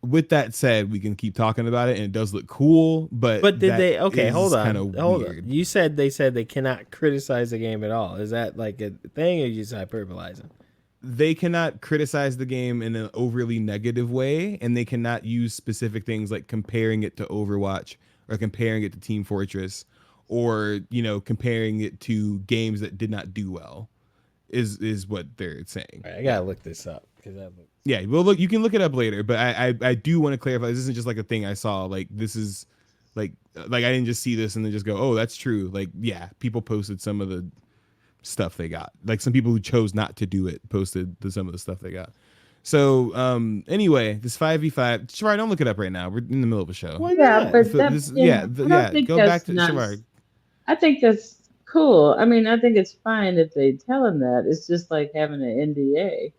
With that said, we can keep talking about it and it does look cool, but Did that they? Okay, is hold on. kinda Hold weird. on. You said they cannot criticize the game at all. Is that like a thing, or you just hyperbolizing? They cannot criticize the game in an overly negative way, and they cannot use specific things like comparing it to Overwatch or comparing it to Team Fortress or, comparing it to games that did not do well is what they're saying. All right, I gotta look this up because Yeah, well, look, you can look it up later, but I do want to clarify, this isn't just like a thing I saw. Like, this is like I didn't just see this and then just go, oh, that's true. Like, yeah, people posted some of the stuff they got. Like, some people who chose not to do it posted some of the stuff they got. So, anyway, this 5v5, Shavar, don't look it up right now. We're in the middle of a show. Why Yeah, not? but So that, this- you yeah, know, the- I don't yeah, think go that's back to not- Shavar. I think that's cool. I mean, I think it's fine if they tell him that. It's just like having an NDA,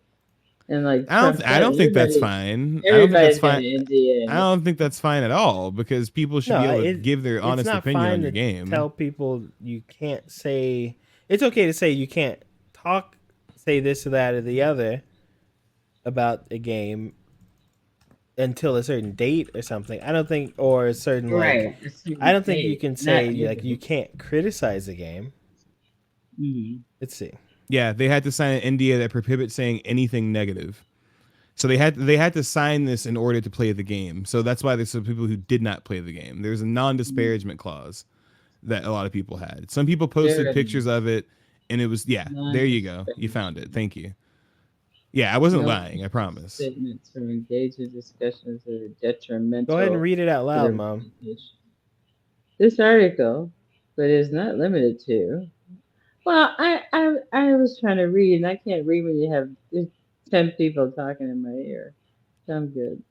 and like I don't think that's fine. I don't think that's Everybody's got fine. an NDA. I don't think that's fine at all, because people should be able to give their it's honest not opinion fine on your to game. Tell people you can't say. It's okay to say you can't say this or that or the other about a game until a certain date or something. I don't think, or a certain Right. I don't think you can say like you can't criticize the game. Mhm. Let's see. Yeah, they had to sign an NDA that prohibits saying anything negative. So they had to sign this in order to play the game. So that's why there's some people who did not play the game. There's a non-disparagement clause that a lot of people had. Some people posted There- pictures of it, and it was there you go. You found it. Thank you. Yeah, I wasn't No. lying. I promise. Statements or engage in discussions that are detrimental. Go ahead and read it out to loud, their Mom. reputation. This article, but is not limited to. Well, I was trying to read, and I can't read when you have 10 people talking in my ear. So I'm good.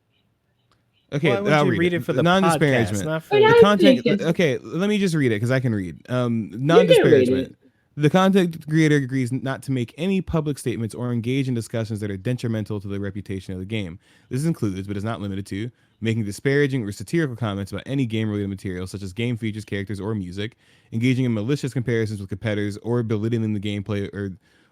Okay, Why would I'll you read it for the podcast, non-disparagement. not for But The I content. think it's- Okay, let me just read it because I can read. You can read Non-disparagement. it. The content creator agrees not to make any public statements or engage in discussions that are detrimental to the reputation of the game. This includes, but is not limited to, making disparaging or satirical comments about any game-related material, such as game features, characters, or music, engaging in malicious comparisons with competitors, or belittling the gameplay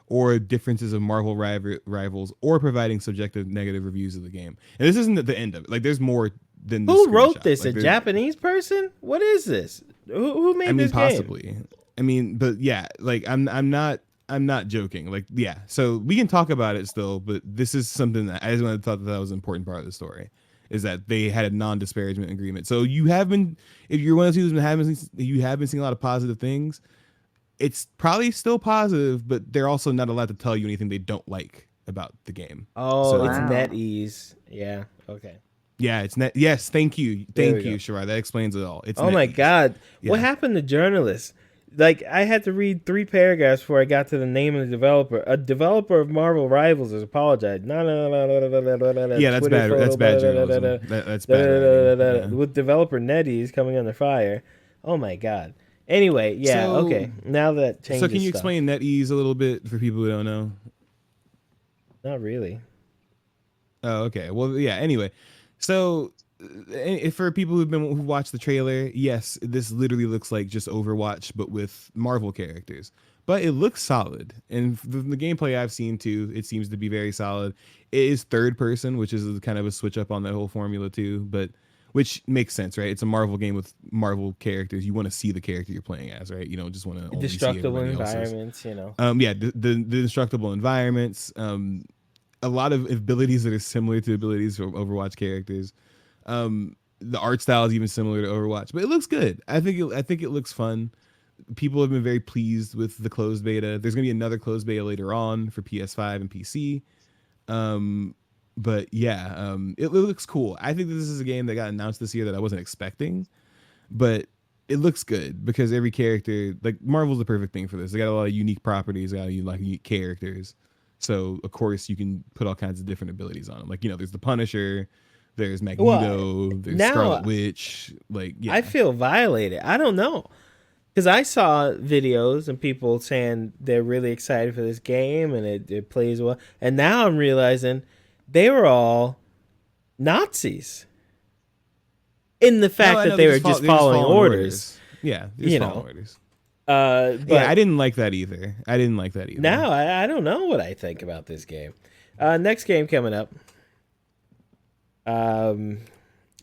or differences of Marvel rivals, or providing subjective negative reviews of the game. And this isn't the end of it. Like, there's more than this. Who wrote screenshot. this? Like, A there's- Japanese person? What is this? Who made I mean, this game? possibly. I mean, but yeah, like I'm not joking. Like, yeah. So we can talk about it still, but this is something that I just thought that was an important part of the story, is that they had a non-disparagement agreement. So you have been, if you're one of those who you have been seeing a lot of positive things, it's probably still positive, but they're also not allowed to tell you anything they don't like about the game. Oh, So- it's Wow. NetEase. Yeah. Okay. Yeah, it's net. Yes, thank you, There we thank you, go. Shirai. That explains it all. It's Oh my NetEase. God. What Yeah. happened to journalists? Like, I had to read 3 paragraphs before I got to the name of the developer. A developer of Marvel Rivals has apologized. Yeah, that's bad. That's bad journalism. That's bad. writing. Yeah. With developer NetEase coming under fire. Oh my God. Anyway, yeah, So- okay. Now that changes So can you stuff. explain NetEase a little bit for people who don't know? Not really. Oh, okay. Well, yeah. Anyway, so for people who watched the trailer, yes, this literally looks like just Overwatch, but with Marvel characters. But it looks solid, and the gameplay I've seen too, it seems to be very solid. It is third person, which is kind of a switch up on that whole formula too. But which makes sense, right? It's a Marvel game with Marvel characters. You want to see the character you're playing as, right? You don't just want to only see Destructible everybody else's. environments, you know. Yeah, the destructible environments. A lot of abilities that are similar to abilities from Overwatch characters. The art style is even similar to Overwatch, but it looks good. I think it looks fun. People have been very pleased with the closed beta. There's gonna be another closed beta later on for PS5 and PC. But yeah, it looks cool. I think this is a game that got announced this year that I wasn't expecting, but it looks good because every character, like Marvel's the perfect thing for this. They got a lot of unique properties, they got like unique characters. So of course you can put all kinds of different abilities on them. Like, you know, there's the Punisher, there's Magneto, there's now Scarlet Witch. Like, yeah. I feel violated. I don't know. Because I saw videos and people saying they're really excited for this game and it plays well. And now I'm realizing they were all Nazis. In the fact that they were just following orders. Yeah, you know. orders. But Yeah, I didn't like that either. now I don't know what I think about this game. Next game coming up.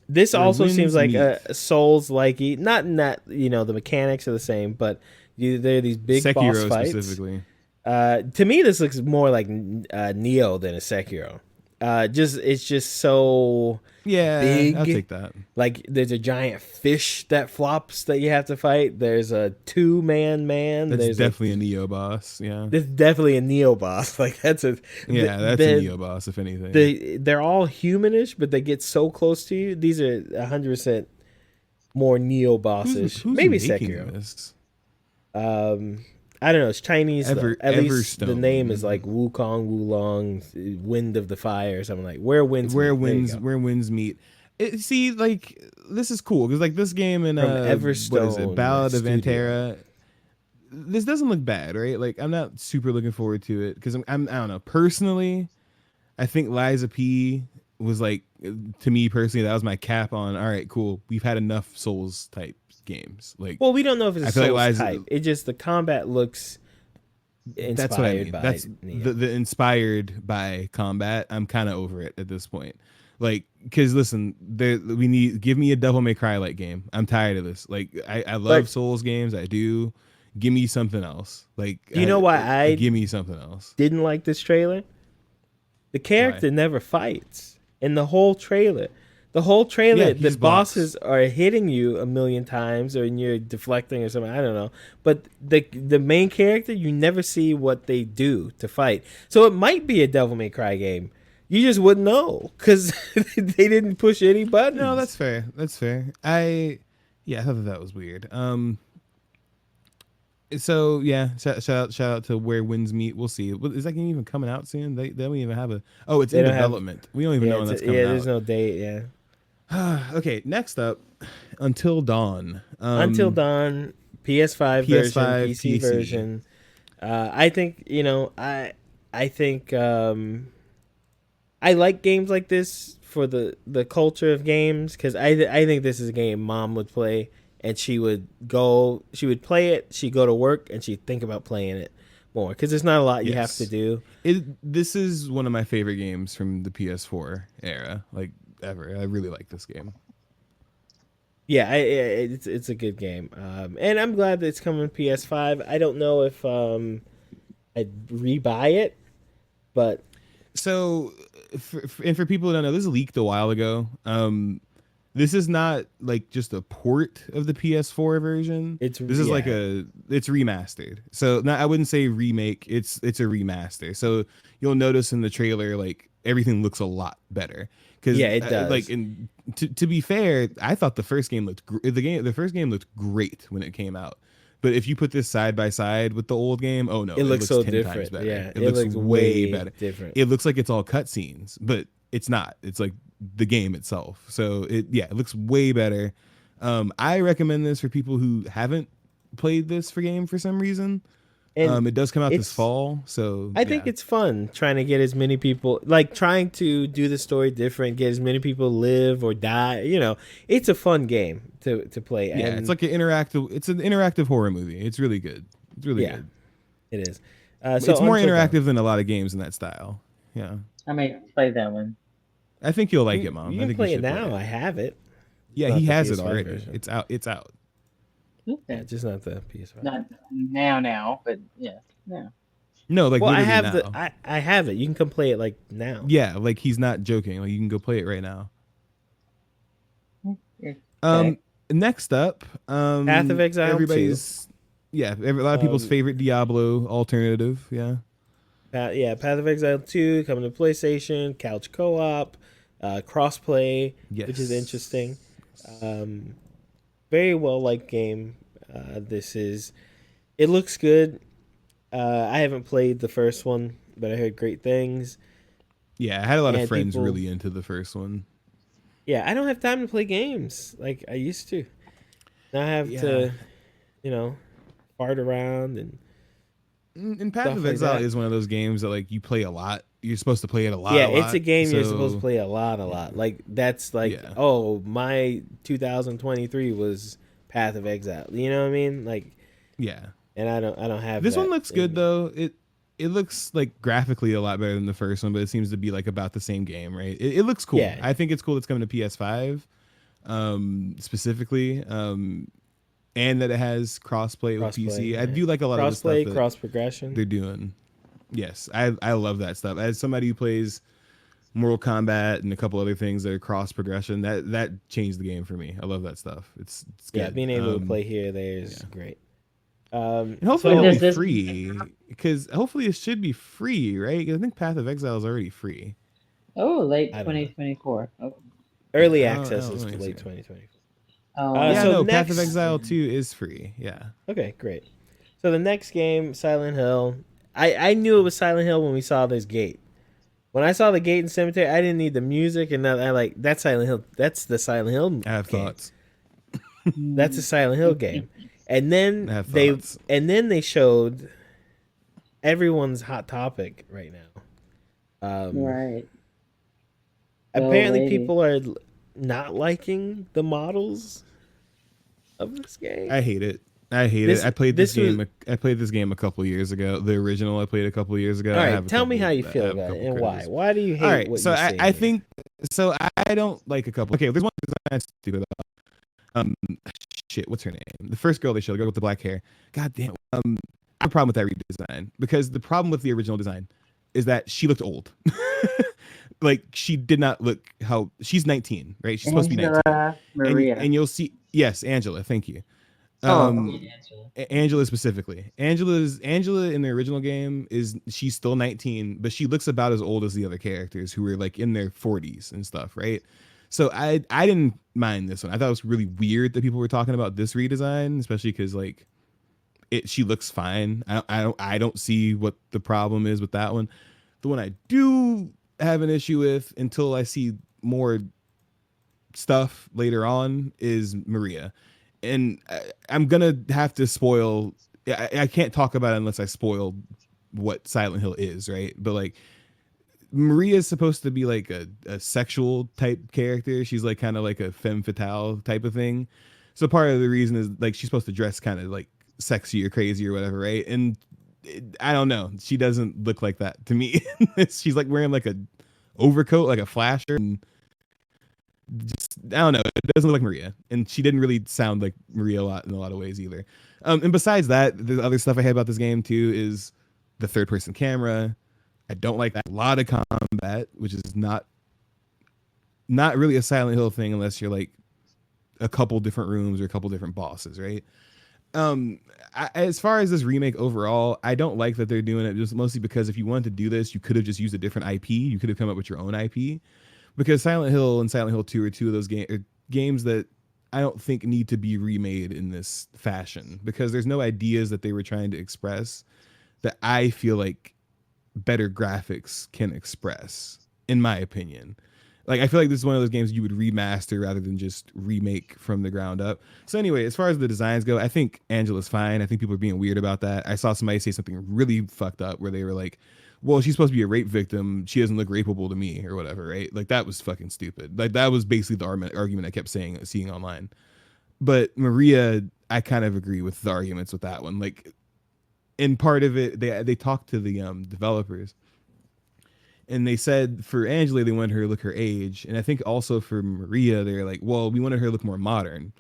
This also Winds seems like Meet. a Souls-like, not in that, you know, the mechanics are the same, but there are these big boss Sekiro fights. specifically. To me, this looks more like Neo than a Sekiro. It's just so Yeah, big. I'll take that. Like there's a giant fish that flops that you have to fight. There's a two-man. That's There's definitely a Neo boss. Yeah, There's definitely a Neo boss. Like that's a that's a Neo boss if anything. they're all humanish, but they get so close to you. These are 100% more Neo bosses. Who's Maybe making Sekiro. this? I don't know. It's Chinese. though. At least the Everstone. name is like Wukong, Wulong, Wind of the Fire, or something like where winds Where meet. There you winds go. where winds meet. See, like this is cool because like this game in From what is Everstone it, Ballad of Studio. Antera. This doesn't look bad, right? Like I'm not super looking forward to it because I don't know. Personally, I think Liza P was like, to me personally, that was my cap on. All right, cool. We've had enough Souls type games. Like, Well, we don't know if it's I a feel like Souls Liza- type. It just the combat looks inspired that's what I mean. by That's Neo. the inspired by combat. I'm kind of over it at this point. Like, because listen, give me a Devil May Cry like game. I'm tired of this. Like, I love But- Souls games. I do. Give me something else. Like, You know why I give me something else. didn't like this trailer? The character never fights in the whole trailer. The whole trailer, Yeah, the he's bosses are hitting you a million times, or you're deflecting or something. I don't know. But the main character, you never see what they do to fight. So it might be a Devil May Cry game. You just wouldn't know because they didn't push any buttons. No, that's fair. That's fair. I thought that was weird. So yeah, shout out to Where Winds Meet. We'll see. Is that game even coming out soon? They don't even have a. Oh, it's They in don't have- development. We don't even know when that's coming there's out. no date. Yeah. Okay, next up, Until Dawn. Until Dawn, PS5 version, PS5, PC PC. version. I think I think I like games like this for the culture of games because I think this is a game Mom would play and she would play it, she'd go to work and she'd think about playing it more because there's not a lot you have Yes. to do. This is one of my favorite games from the PS4 era, like ever. I really like this game. Yeah, it's a good game, and I'm glad that it's coming to PS5. I don't know if I'd rebuy it, but So, for people who don't know, this leaked a while ago. This is not like just a port of the PS4 version. It's remastered. So I wouldn't say remake. It's a remaster. So you'll notice in the trailer, like everything looks a lot better. Yeah, it does. Like, and to be fair, I thought the first game looked the first game looked great when it came out. But if you put this side by side with the old game, oh no, it looks so 10 different. times better. Yeah, it looks way better. different. It looks like it's all cutscenes, but it's not. It's like the game itself. So it looks way better. I recommend this for people who haven't played this game for some reason. And it does come out this it's- fall, so I think it's fun trying to get as many people, like trying to do the story different, get as many people live or die. You know, it's a fun game to play. yeah. And It's like an interactive horror movie. It's really good. It's really good. it is. It's more Until Dawn. interactive than a lot of games in that style. Yeah, I may play that one. I think you'll like it, Mom. You I can think play you it should now. I have it. Yeah, Not he the has it PS5 already. version. It's out. It's out. Yeah, Okay. just not the PS5. Not now, but yeah, now. No, like Well, I literally have now. I have it. You can come play it like now. Yeah, like he's not joking. Like you can go play it right now. Okay. Next up, Path of Exile 2. everybody's a lot of people's favorite Diablo alternative. Yeah, Path of Exile 2 coming to PlayStation, couch co-op, crossplay, which is Yes. interesting. Very well liked game. It looks good. I haven't played the first one, but I heard great things. yeah. I had a lot of And friends people- really into the first one. Yeah, I don't have time to play games like I used to. Now I have to, fart around and And Path Stuff of like Exile that. is one of those games that like you play a lot. You're supposed to play it a lot. yeah, a it's lot, a game you're so- supposed to play a lot. Like that's like, Yeah. oh, my 2023 was Path of Exile. You know what I mean? Like, Yeah. and I don't have This that one looks in good me. though. It looks like graphically a lot better than the first one, but it seems to be like about the same game, right? It looks cool. Yeah. I think it's cool it's coming to PS5, specifically, and that it has crossplay with PC. Crossplay, I do like a lot of the Crossplay, stuff that cross progression. they're doing. Yes, I love that stuff. As somebody who plays Mortal Kombat and a couple other things that are cross progression, that changed the game for me. I love that stuff. It's good. Yeah, being able to play here, there is great. And hopefully So it'll does be this- free, because hopefully it should be free, right? 'Cause I think Path of Exile is already free. Oh, late I don't know. 2024. Oh, Early I don't- access I don't is really late see. 2020. oh Yeah, so no, Path of next- Exile 2 is free. Yeah. Okay, great. So the next game, Silent Hill. I knew it was Silent Hill when we saw this gate. When I saw the gate in Cemetery, I didn't need the music, and I like that's Silent Hill. That's the Silent Hill. I have game. thoughts. That's a Silent Hill game. And then I have they thoughts. they showed everyone's hot topic right now. right. Apparently, lady. people are not liking the models of this game. I hate it. I hate This- it. I played this this was- game. I played this game a couple years ago. The original I played a couple years ago. All I right, have a tell me couple- how you I feel have a about it couple and why. criticisms. Why do you hate All right, what so you I see here? think so. I don't like a couple. Okay, there's one design I'm stupid about. Shit, what's her name? The first girl they showed, the girl with the black hair. God damn. I have a problem with that redesign, because the problem with the original design is that she looked old. Like she did not look how she's 19, right? She's supposed to be 19. Angela Maria. And you'll see, yes, Angela. Thank you. Oh, Angela specifically. Angela in the original game she's still 19, but she looks about as old as the other characters who were like in their 40s and stuff, right? So I didn't mind this one. I thought it was really weird that people were talking about this redesign, especially because like she looks fine. I don't see what the problem is with that one. The one I do have an issue with, until I see more stuff later on, is Maria. And I'm gonna have to spoil. I can't talk about it unless I spoil what Silent Hill is, right? But like, Maria is supposed to be like a sexual type character. She's like kind of like a femme fatale type of thing. So part of the reason is like she's supposed to dress kind of like sexy or crazy or whatever, right? And I don't know. She doesn't look like that to me. She's like wearing like a overcoat, like a flasher, and just, I don't know. It doesn't look like Maria, and she didn't really sound like Maria a lot in a lot of ways either. And besides that, the other stuff I had about this game too is the third-person camera. I don't like that. A lot of combat, which is not really a Silent Hill thing unless you're like a couple different rooms or a couple different bosses, right? As far as this remake overall, I don't like that they're doing it, just mostly because if you wanted to do this, you could have just used a different IP. You could have come up with your own IP, because Silent Hill and Silent Hill 2 are two of those games that I don't think need to be remade in this fashion, because there's no ideas that they were trying to express that I feel like better graphics can express, in my opinion. Like, I feel like this is one of those games you would remaster rather than just remake from the ground up. So anyway, as far as the designs go, I think Angela's fine. I think people are being weird about that. I saw somebody say something really fucked up where they were like, well, she's supposed to be a rape victim. She doesn't look rapeable to me or whatever, right? Like, that was fucking stupid. Like, that was basically the argument I kept seeing online. But Maria, I kind of agree with the arguments with that one. Like, in part of it, they talked to the developers, And they said for Angela, they wanted her to look her age. And I think also for Maria, they're like, well, we wanted her to look more modern.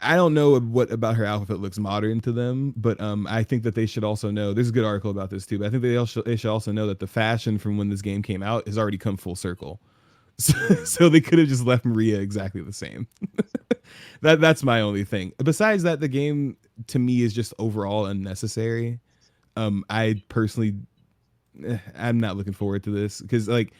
I don't know what about her outfit looks modern to them, but I think that they should also know. There's a good article about this too, but I think they should also know that the fashion from when this game came out has already come full circle. So they could have just left Maria exactly the same. That's my only thing. Besides that, the game to me is just overall unnecessary. I personally, I'm not looking forward to this because like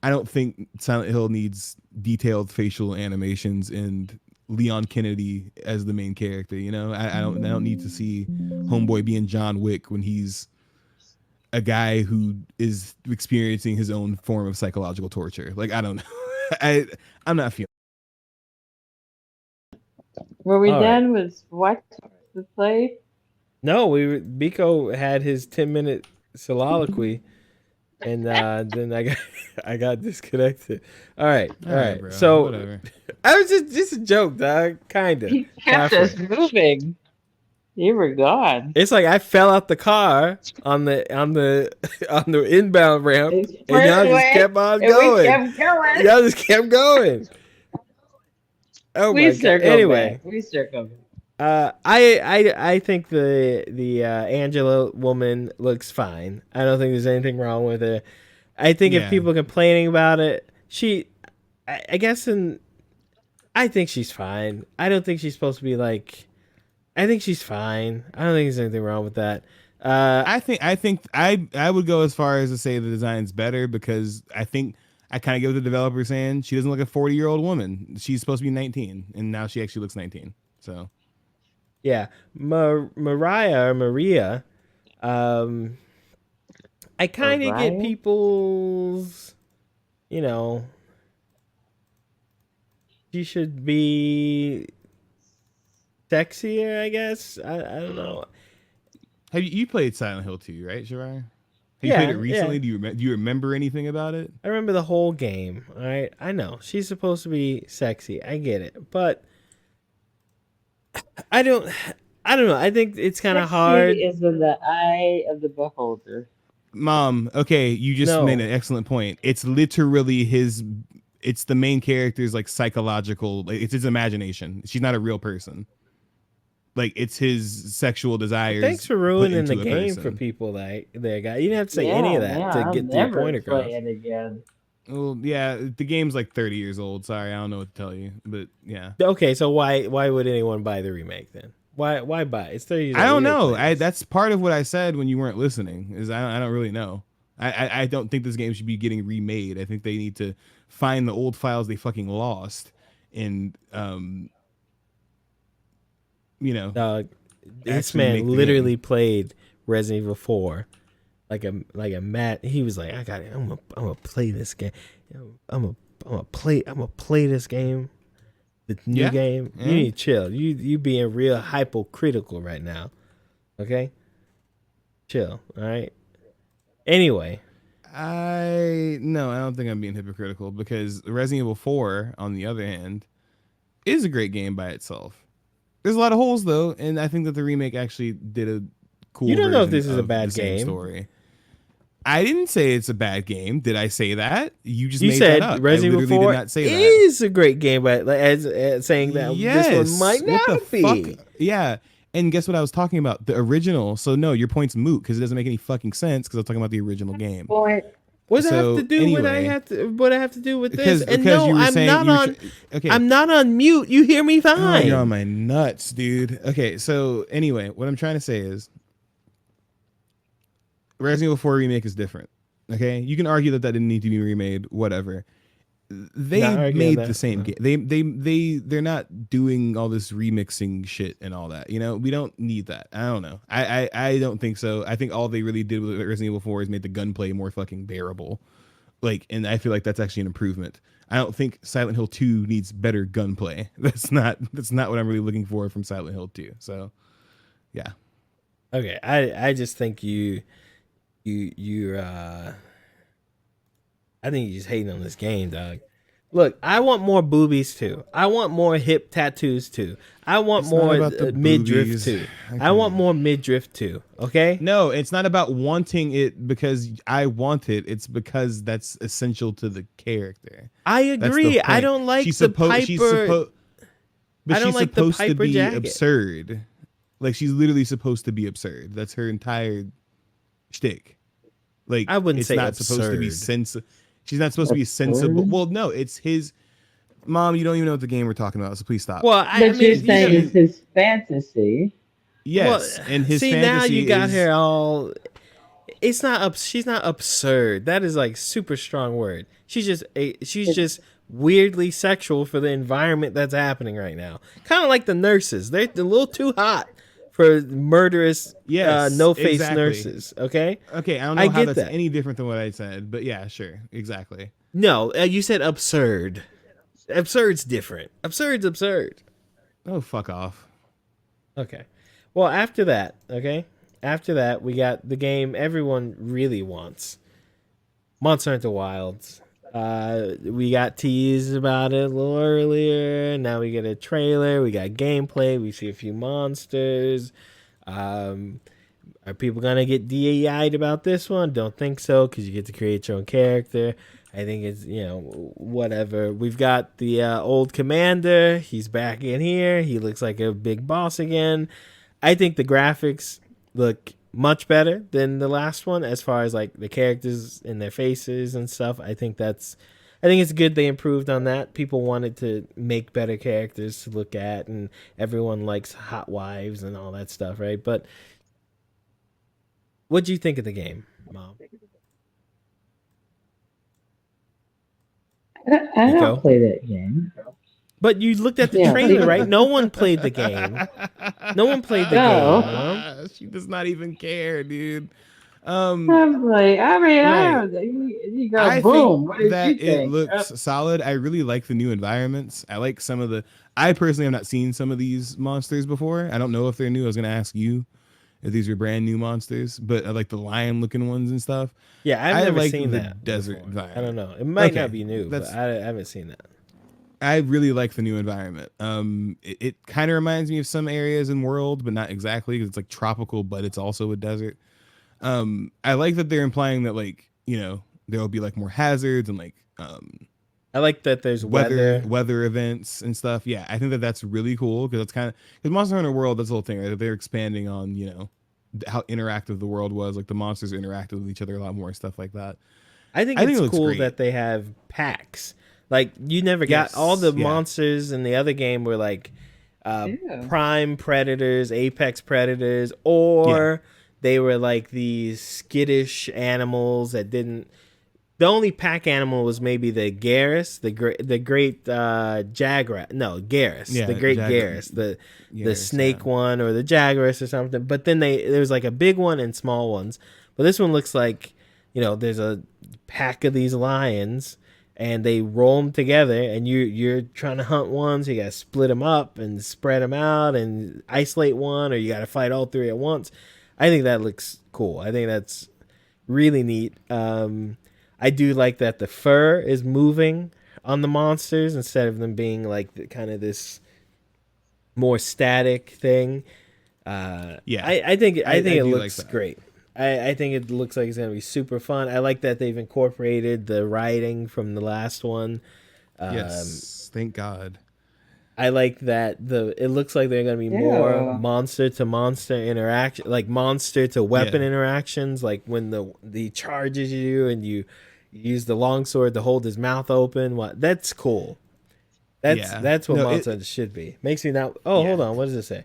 I don't think Silent Hill needs detailed facial animations and Leon Kennedy as the main character. You know, I don't need to see Homeboy being John Wick when he's a guy who is experiencing his own form of psychological torture. Like, I don't know. I'm not feeling. Were we All right. done with what the play? No, Biko had his 10-minute soliloquy, and then I got disconnected. All right. Bro, So whatever. I was just a joke, dog. Kinda. He kept us moving. You were gone. It's like I fell out the car on the inbound ramp, and y'all just kept on And we going. kept going. Y'all just kept going. Oh We my god. circled Anyway, back. We circled back. I think the Angela woman looks fine. I don't think there's anything wrong with her. I think Yeah. if people are complaining about it, I guess I think she's fine. I don't think she's supposed to be like. I think she's fine. I don't think there's anything wrong with that. I think I would go as far as to say the design's better because I think I kind of get what the developer saying. She doesn't look like a 40-year-old woman. She's supposed to be 19, and now she actually looks 19. So yeah, Maria. I kind of get Mariah? people's, you know, she should be sexier, I guess. I don't know. have you played Silent Hill 2, right, Shirai? Have you Yeah, played it recently? yeah. Do you remember anything about it? I remember the whole game. All right, I know she's supposed to be sexy. I get it, but I don't know. I think it's kind of Sexy hard. is in the eye of the beholder. Mom, okay, you just No. made an excellent point. It's literally it's the main character's like psychological, like, it's his imagination. She's not a real person. Like it's his sexual desires. Thanks for put ruining the into a game for person. people that got. You didn't have to say any of that to I'll get your never point across. play it again. Well, yeah, the game's like 30 years old. Sorry, I don't know what to tell you, but yeah. Okay, so why would anyone buy the remake then? Why buy it? It's 30 years I old. don't We didn't know. play this. That's part of what I said when you weren't listening. Is I don't really know. I don't think this game should be getting remade. I think they need to find the old files they fucking lost, and Dog, this actually make man the literally played Resident Evil 4 like a mat. He was like, I got it. I'm gonna play this game. I'm gonna play this game. The new Yeah, game. yeah. You need to chill. You being real hypocritical right now. Okay? Chill. All right. Anyway, I don't think I'm being hypocritical because Resident Evil 4, on the other hand, is a great game by itself. There's a lot of holes though, and I think that the remake actually did a cool. You don't know if version this is a of bad the same game. Story. I didn't say it's a bad game. Did I say that? You just you made said that up. Resident I Evil literally 4 did not say that. is a great game, but as saying that this one might What not the be. fuck? Yeah. And guess what I was talking about? The original. So no, your point's moot because it doesn't make any fucking sense because I was talking about the original game. Boy, What does that So, have to do? What I anyway. have to? What I have to do with Because- this? And because no, you were I'm saying not you were on. okay. I'm not on mute. You hear me Oh, fine. you're on my nuts, dude. Okay, so anyway, what I'm trying to say is Resident Evil 4 remake is different. Okay, you can argue that didn't need to be remade. Whatever. They Not arguing made that, the same no. game. They're not doing all this remixing shit and all that. You know, we don't need that. I don't know. I don't think so. I think all they really did with Resident Evil 4 is made the gunplay more fucking bearable. Like, and I feel like that's actually an improvement. I don't think Silent Hill 2 needs better gunplay. That's not what I'm really looking for from Silent Hill 2. So, yeah. Okay, I just think you're I think you're just hating on this game, dog. Look, I want more boobies too. I want more hip tattoos too. I want It's not more about the midriff boobies. too. I I want more midriff too. Okay. No, it's not about wanting it because I want it. It's because that's essential to the character. I That's the agree. I point. don't like She's the supposed. She's Piper. supposed. But I don't she's like the supposed to Piper be jacket. absurd. Like she's literally supposed to be absurd. That's her entire shtick. Like I wouldn't it's say not supposed to be absurd. She's not supposed to be Absurd? sensible. Well, no, it's his. Mom, you don't even know what the game we're talking about, so please stop. Well, But I you're mean, saying you it's his fantasy. yes, and his see fantasy now you got is, her all. It's not up. She's not absurd. That is like super strong word. She's just weirdly sexual for the environment that's happening right now. Kind of like the nurses. They're a little too hot for murderous, Yes, no face exactly. nurses. Okay. Okay, I don't know I how get that's that. any different than what I said, but yeah, sure, exactly. No, you said absurd. Absurd's different. Absurd's absurd. Oh, fuck off. Okay. Well, after that, we got the game everyone really wants. Monster Hunter Wilds. We got teased about it a little earlier. Now we get a trailer. We got gameplay. We see a few monsters. Are people gonna get DEI'd about this one? Don't think so, because you get to create your own character. I think it's, whatever. We've got the old commander. He's back in here. He looks like a big boss again. I think the graphics look much better than the last one as far as like the characters and their faces and stuff. I think it's good they improved on that. People wanted to make better characters to look at, and everyone likes hot wives and all that stuff, right? But what do you think of the game, Mom? I Nico? don't play that game. But you looked at the Yeah. trailer, right? No one played the game. No one played the No. game, Mom. She does not even care, dude. I'm like, I mean, Right. you go I boom. What think did that you it think? looks solid. I really like the new environments. I like some of the. I personally have not seen some of these monsters before. I don't know if they're new. I was gonna ask you if these are brand new monsters, but I like the lion-looking ones and stuff. Yeah, I've I never like seen the that. desert before. vibe. I don't know. It might Okay, not be new, but that's- I haven't seen that. I really like the new environment. It kind of reminds me of some areas in World, but not exactly because it's like tropical, but it's also a desert. I like that they're implying that like there'll be like more hazards and like I like that there's weather events and stuff. Yeah, I think that that's really cool because because Monster Hunter World, that's the whole thing, right? They're expanding on how interactive the world was. Like the monsters interacted with each other a lot more and stuff like that. I think it it's looks cool great. that they have packs. Like you never got Yes, all the yeah. monsters in the other game were like Yeah. prime predators, apex predators, or they were like these skittish animals that didn't. The only pack animal was maybe the Garrus, the great Jagras. No, Garrus, Yeah, the great Garrus, Garrus, the Garrus, snake yeah. one or the Jagras or something. But then there was like a big one and small ones. But this one looks like there's a pack of these lions. And they roll them together, and you're trying to hunt one, so you gotta split them up and spread them out and isolate one, or you gotta fight all three at once. I think that looks cool. I think that's really neat. I do like that the fur is moving on the monsters instead of them being like kind of this more static thing. Yeah. I think I it do like looks that. great. I think it looks like it's gonna be super fun. I like that they've incorporated the writing from the last one. Yes, thank God. I like that it looks like they're gonna be more Yeah. monster to monster interaction, like monster to weapon Yeah. interactions, like when the charges you and you use the longsword to hold his mouth open. That's cool. That's what No, Monster Hunter should be. Makes me now. Oh, Yeah. hold on. What does it say?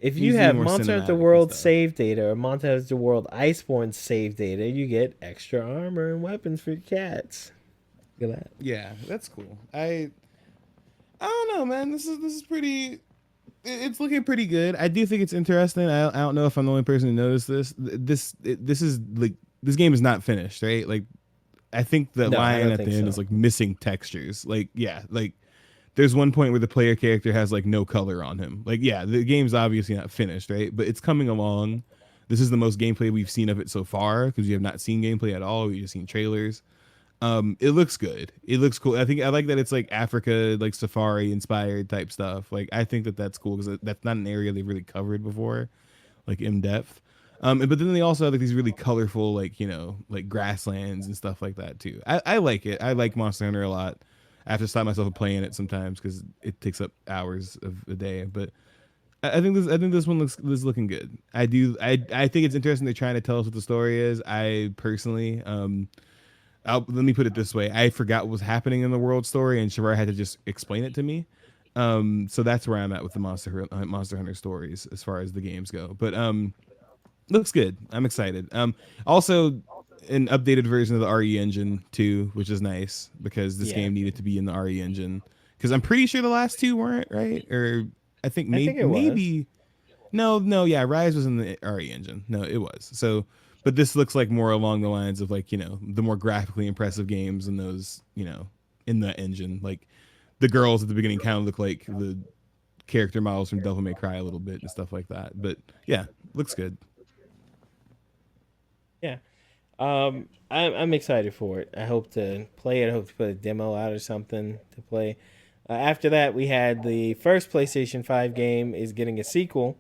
If you Needs to be have more Monster cinematic Hunter and World stuff. save data or Monster Hunter World Iceborne save data, you get extra armor and weapons for your cats. Look at that. Yeah, that's cool. I don't know, man. This is pretty. It's looking pretty good. I do think it's interesting. I don't know if I'm the only person who noticed this. This is like this game is not finished, right? Like, I think the No, I lion don't at the think end so. is like missing textures. Like, yeah, like there's one point where the player character has like no color on him. Like, yeah, the game's obviously not finished, right? But it's coming along. This is the most gameplay we've seen of it so far because we have not seen gameplay at all. We've just seen trailers. It looks good. It looks cool. I think I like that it's like Africa, like safari inspired type stuff. Like I think that that's cool because that's not an area they've really covered before, like in depth. But then they also have like these really colorful, like, you know, like grasslands and stuff like that too. I like it. I like Monster Hunter a lot. I have to stop myself from playing it sometimes because it takes up hours of the day. But I think this one is looking good. I think it's interesting they're trying to tell us what the story is. I personally, let me put it this way: I forgot what was happening in the world story, and Shavar had to just explain it to me. So that's where I'm at with the Monster Hunter stories as far as the games go. But looks good. I'm excited. Also, an updated version of the RE engine too, which is nice because this game needed to be in the RE engine. Because I'm pretty sure the last two weren't, right? Or I think maybe. No, yeah, Rise was in the RE engine. No, it was. So, but this looks like more along the lines of like, you know, the more graphically impressive games in those, you know, in the engine. Like the girls at the beginning kind of look like the character models from Devil May Cry a little bit and stuff like that. But yeah, looks good. Yeah. I'm excited for it. I hope to play it. I hope to put a demo out or something to play. After that, we had the first PlayStation 5 game is getting a sequel.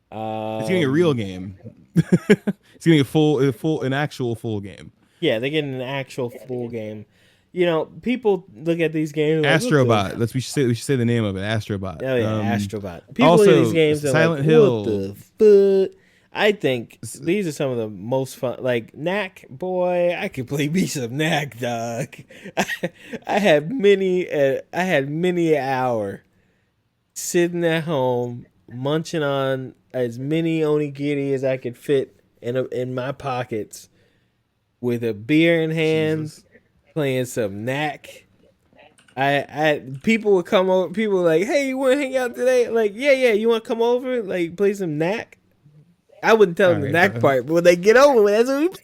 It's getting a real game. It's getting an actual full game. Yeah, they're getting an actual full game. You know, people look at these games like, Astrobot. We should say the name of it. Astrobot. Oh yeah, Astrobot. People also, look at these games and Silent like, Hill. what the fuck? I think these are some of the most fun. Like Knack, boy, I could play me some Knack, dog. I had many an hour sitting at home munching on as many onigiri as I could fit in my pockets, with a beer in hand, playing some Knack. People would come over. People were like, "Hey, you want to hang out today?" Like, yeah, you want to come over? Like, play some Knack. I wouldn't tell them the Knack part, but when they get over, that's what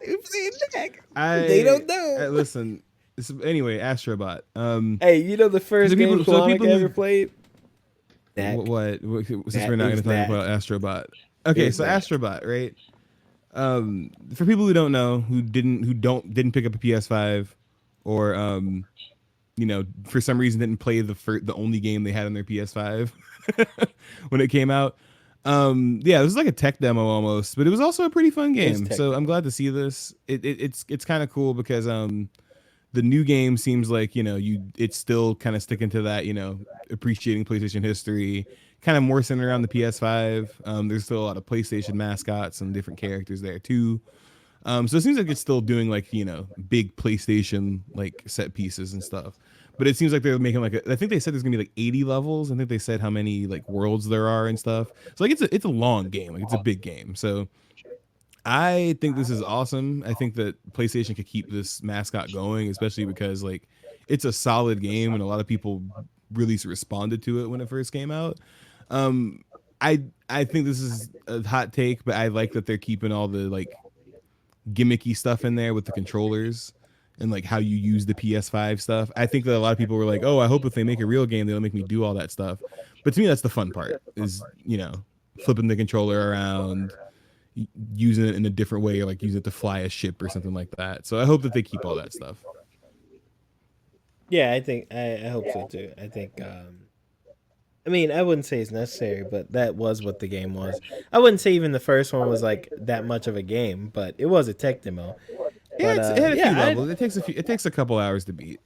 we play Knack. They don't know. Listen. Anyway, Astrobot. Hey, you know the first game Quantic ever played? Knack. What? Since we're not going to talk about Astrobot. Okay, so Astrobot, right? For people who don't know, who didn't pick up a PS5, or you know, for some reason didn't play the only game they had on their PS5 when it came out. Yeah, it was like a tech demo almost, but it was also a pretty fun game. So I'm glad to see this. It's kind of cool because the new game seems like, you know, it's still kind of sticking to that, you know, appreciating PlayStation history, kind of more centered around the PS5. There's still a lot of PlayStation mascots and different characters there too. So it seems like it's still doing like, you know, big PlayStation like set pieces and stuff. But it seems like they're making like I think they said there's gonna be like 80 levels. I think they said how many like worlds there are and stuff. So like it's a long game, like it's a big game. So I think this is awesome. I think that PlayStation could keep this mascot going, especially because like it's a solid game and a lot of people really responded to it when it first came out. I think this is a hot take, but I like that they're keeping all the like gimmicky stuff in there with the controllers and like how you use the PS5 stuff. I think that a lot of people were like, "Oh, I hope if they make a real game, they'll make me do all that stuff." But to me, that's the fun part: is, you know, flipping the controller around, using it in a different way, or like using it to fly a ship or something like that. So I hope that they keep all that stuff. Yeah, I think I hope so too. I think. I mean, I wouldn't say it's necessary, but that was what the game was. I wouldn't say even the first one was like that much of a game, but it was a tech demo. Yeah, it had a few levels. It takes a couple hours to beat.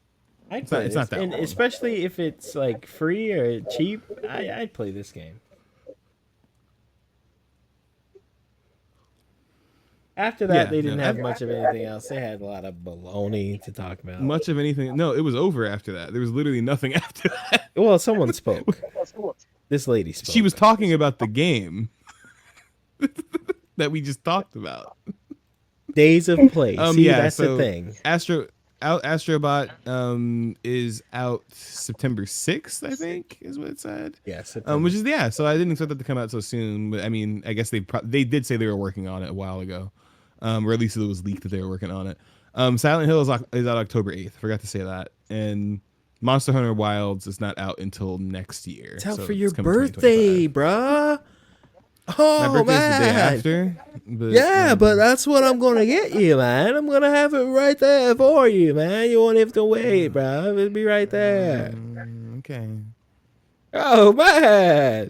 It's not that long. Especially if it's like free or cheap, I'd play this game. After that, they didn't have much of anything else. They had a lot of baloney to talk about. Much of anything? No, it was over after that. There was literally nothing after that. Well, someone spoke. This lady spoke. She was talking about the game that we just talked about. Days of Play. See, that's the thing. Astrobot is out September 6th, I think, is what it said. Yes. Which is so I didn't expect that to come out so soon, but I mean, I guess they did say they were working on it a while ago, or at least it was leaked that they were working on it. Silent Hill is out October 8th. Forgot to say that, and Monster Hunter Wilds is not out until next year. It's out for your birthday, bruh. My Oh birthday's the day man. after. But, Yeah, but that's what I'm gonna get you, man. I'm gonna have it right there for you, man. You won't have to wait, bro. It'll be right there. Okay. Oh man!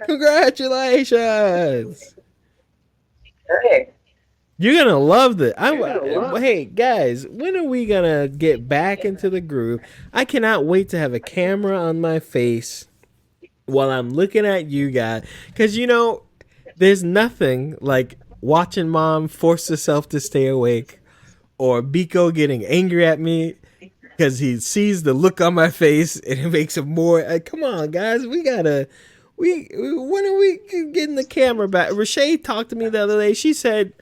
Congratulations! Great. You're gonna love it. Hey guys, when are we gonna get back into the groove? I cannot wait to have a camera on my face while I'm looking at you guys, because there's nothing like watching Mom force herself to stay awake, or Biko getting angry at me because he sees the look on my face and it makes him more. Come on, guys, when are we getting the camera back? Rashay talked to me the other day. She said,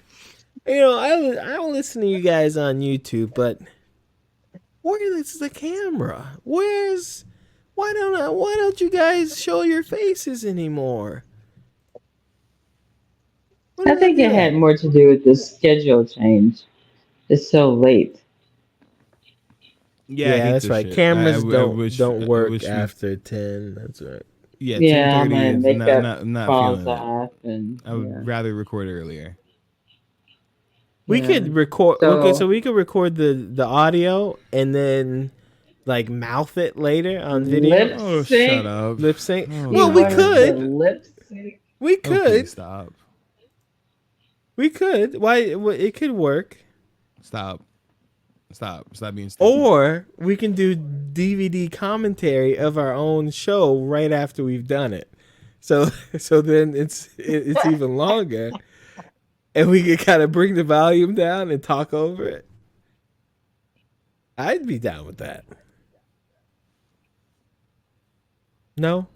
I don't listen to you guys on YouTube, but where is the camera? Why don't you guys show your faces anymore? I think it had more to do with the schedule change. It's so late. Yeah, I hate that's this right. shit. Cameras I don't wish- don't I work wish we- after 10. That's right. Yeah, Yeah, 10:30 my is makeup not falls feeling it. off, and I would rather record earlier. We Yeah. could record. So- Okay, so we could record the audio and then like mouth it later on video. Lip Oh, sync. shut up. Lip sync. Oh, Well, You we wanted could. the lip sync. We Oh, please could. stop. We could. Why? It could work. Stop being stupid. Or we can do DVD commentary of our own show right after we've done it. So then it's even longer, and we can kind of bring the volume down and talk over it. I'd be down with that. No?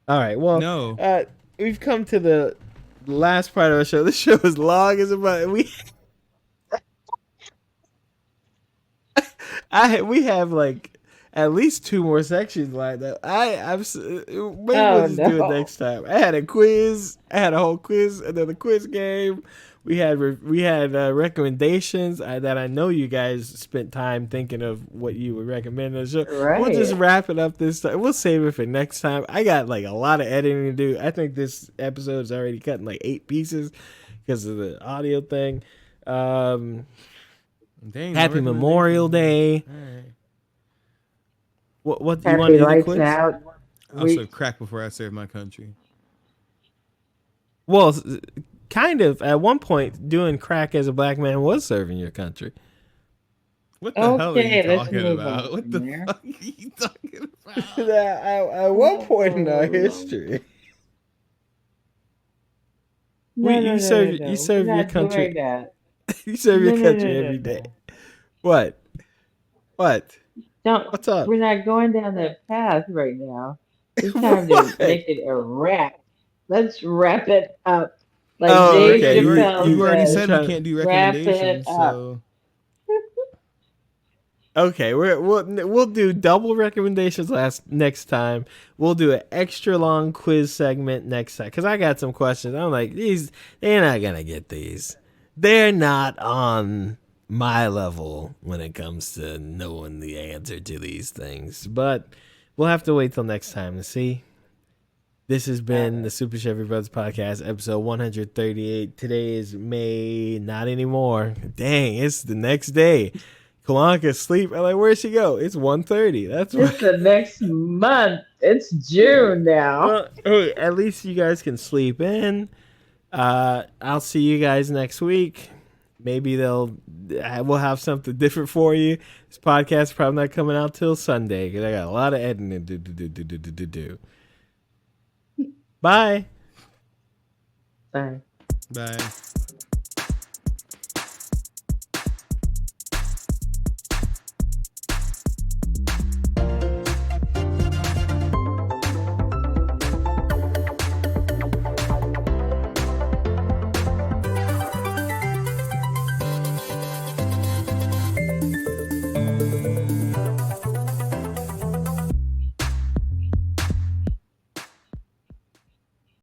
All right. Well, No. We've come to the last part of our show. This show is long as about we we have like at least 2 more sections lined up. Maybe we'll just do it next time. I had a quiz. I had a whole quiz, another quiz game. We had recommendations that I know you guys spent time thinking of what you would recommend. So we'll just wrap it up this time. We'll save it for next time. I got like a lot of editing to do. I think this episode is already cut in like 8 pieces because of the audio thing. Dang, Happy Memorial Day. All right. What do you want to do the Lights quiz? out. Also, crack before I serve my country. Well, kind of. At one point, doing crack as a black man was serving your country. What the hell are Okay, you let's talking move about? on What the from there. fuck are you talking about? At one point in our history, you serve your country. You serve your country every day. What? Don't. What's up? We're not going down that path right now. It's time to make it a wrap. Let's wrap it up. Like Oh, Dave okay. Chappelle You already says, said we can't do wrap it recommendations, up. so Okay, we'll do double recommendations next time. We'll do an extra long quiz segment next time because I got some questions. I'm like, they're not gonna get these. They're not on my level when it comes to knowing the answer to these things. But we'll have to wait till next time to see. This has been the Super Chevy Brothers Podcast, episode 138. Today is May, not anymore. Dang, it's the next day. Kalanka's asleep. I'm like, where'd she go? It's 1:30. That's It's right. the next month. It's June now. Well, hey, at least you guys can sleep in. I'll see you guys next week. Maybe we'll have something different for you. This podcast is probably not coming out till Sunday because I got a lot of editing to do. Bye. Bye. bye.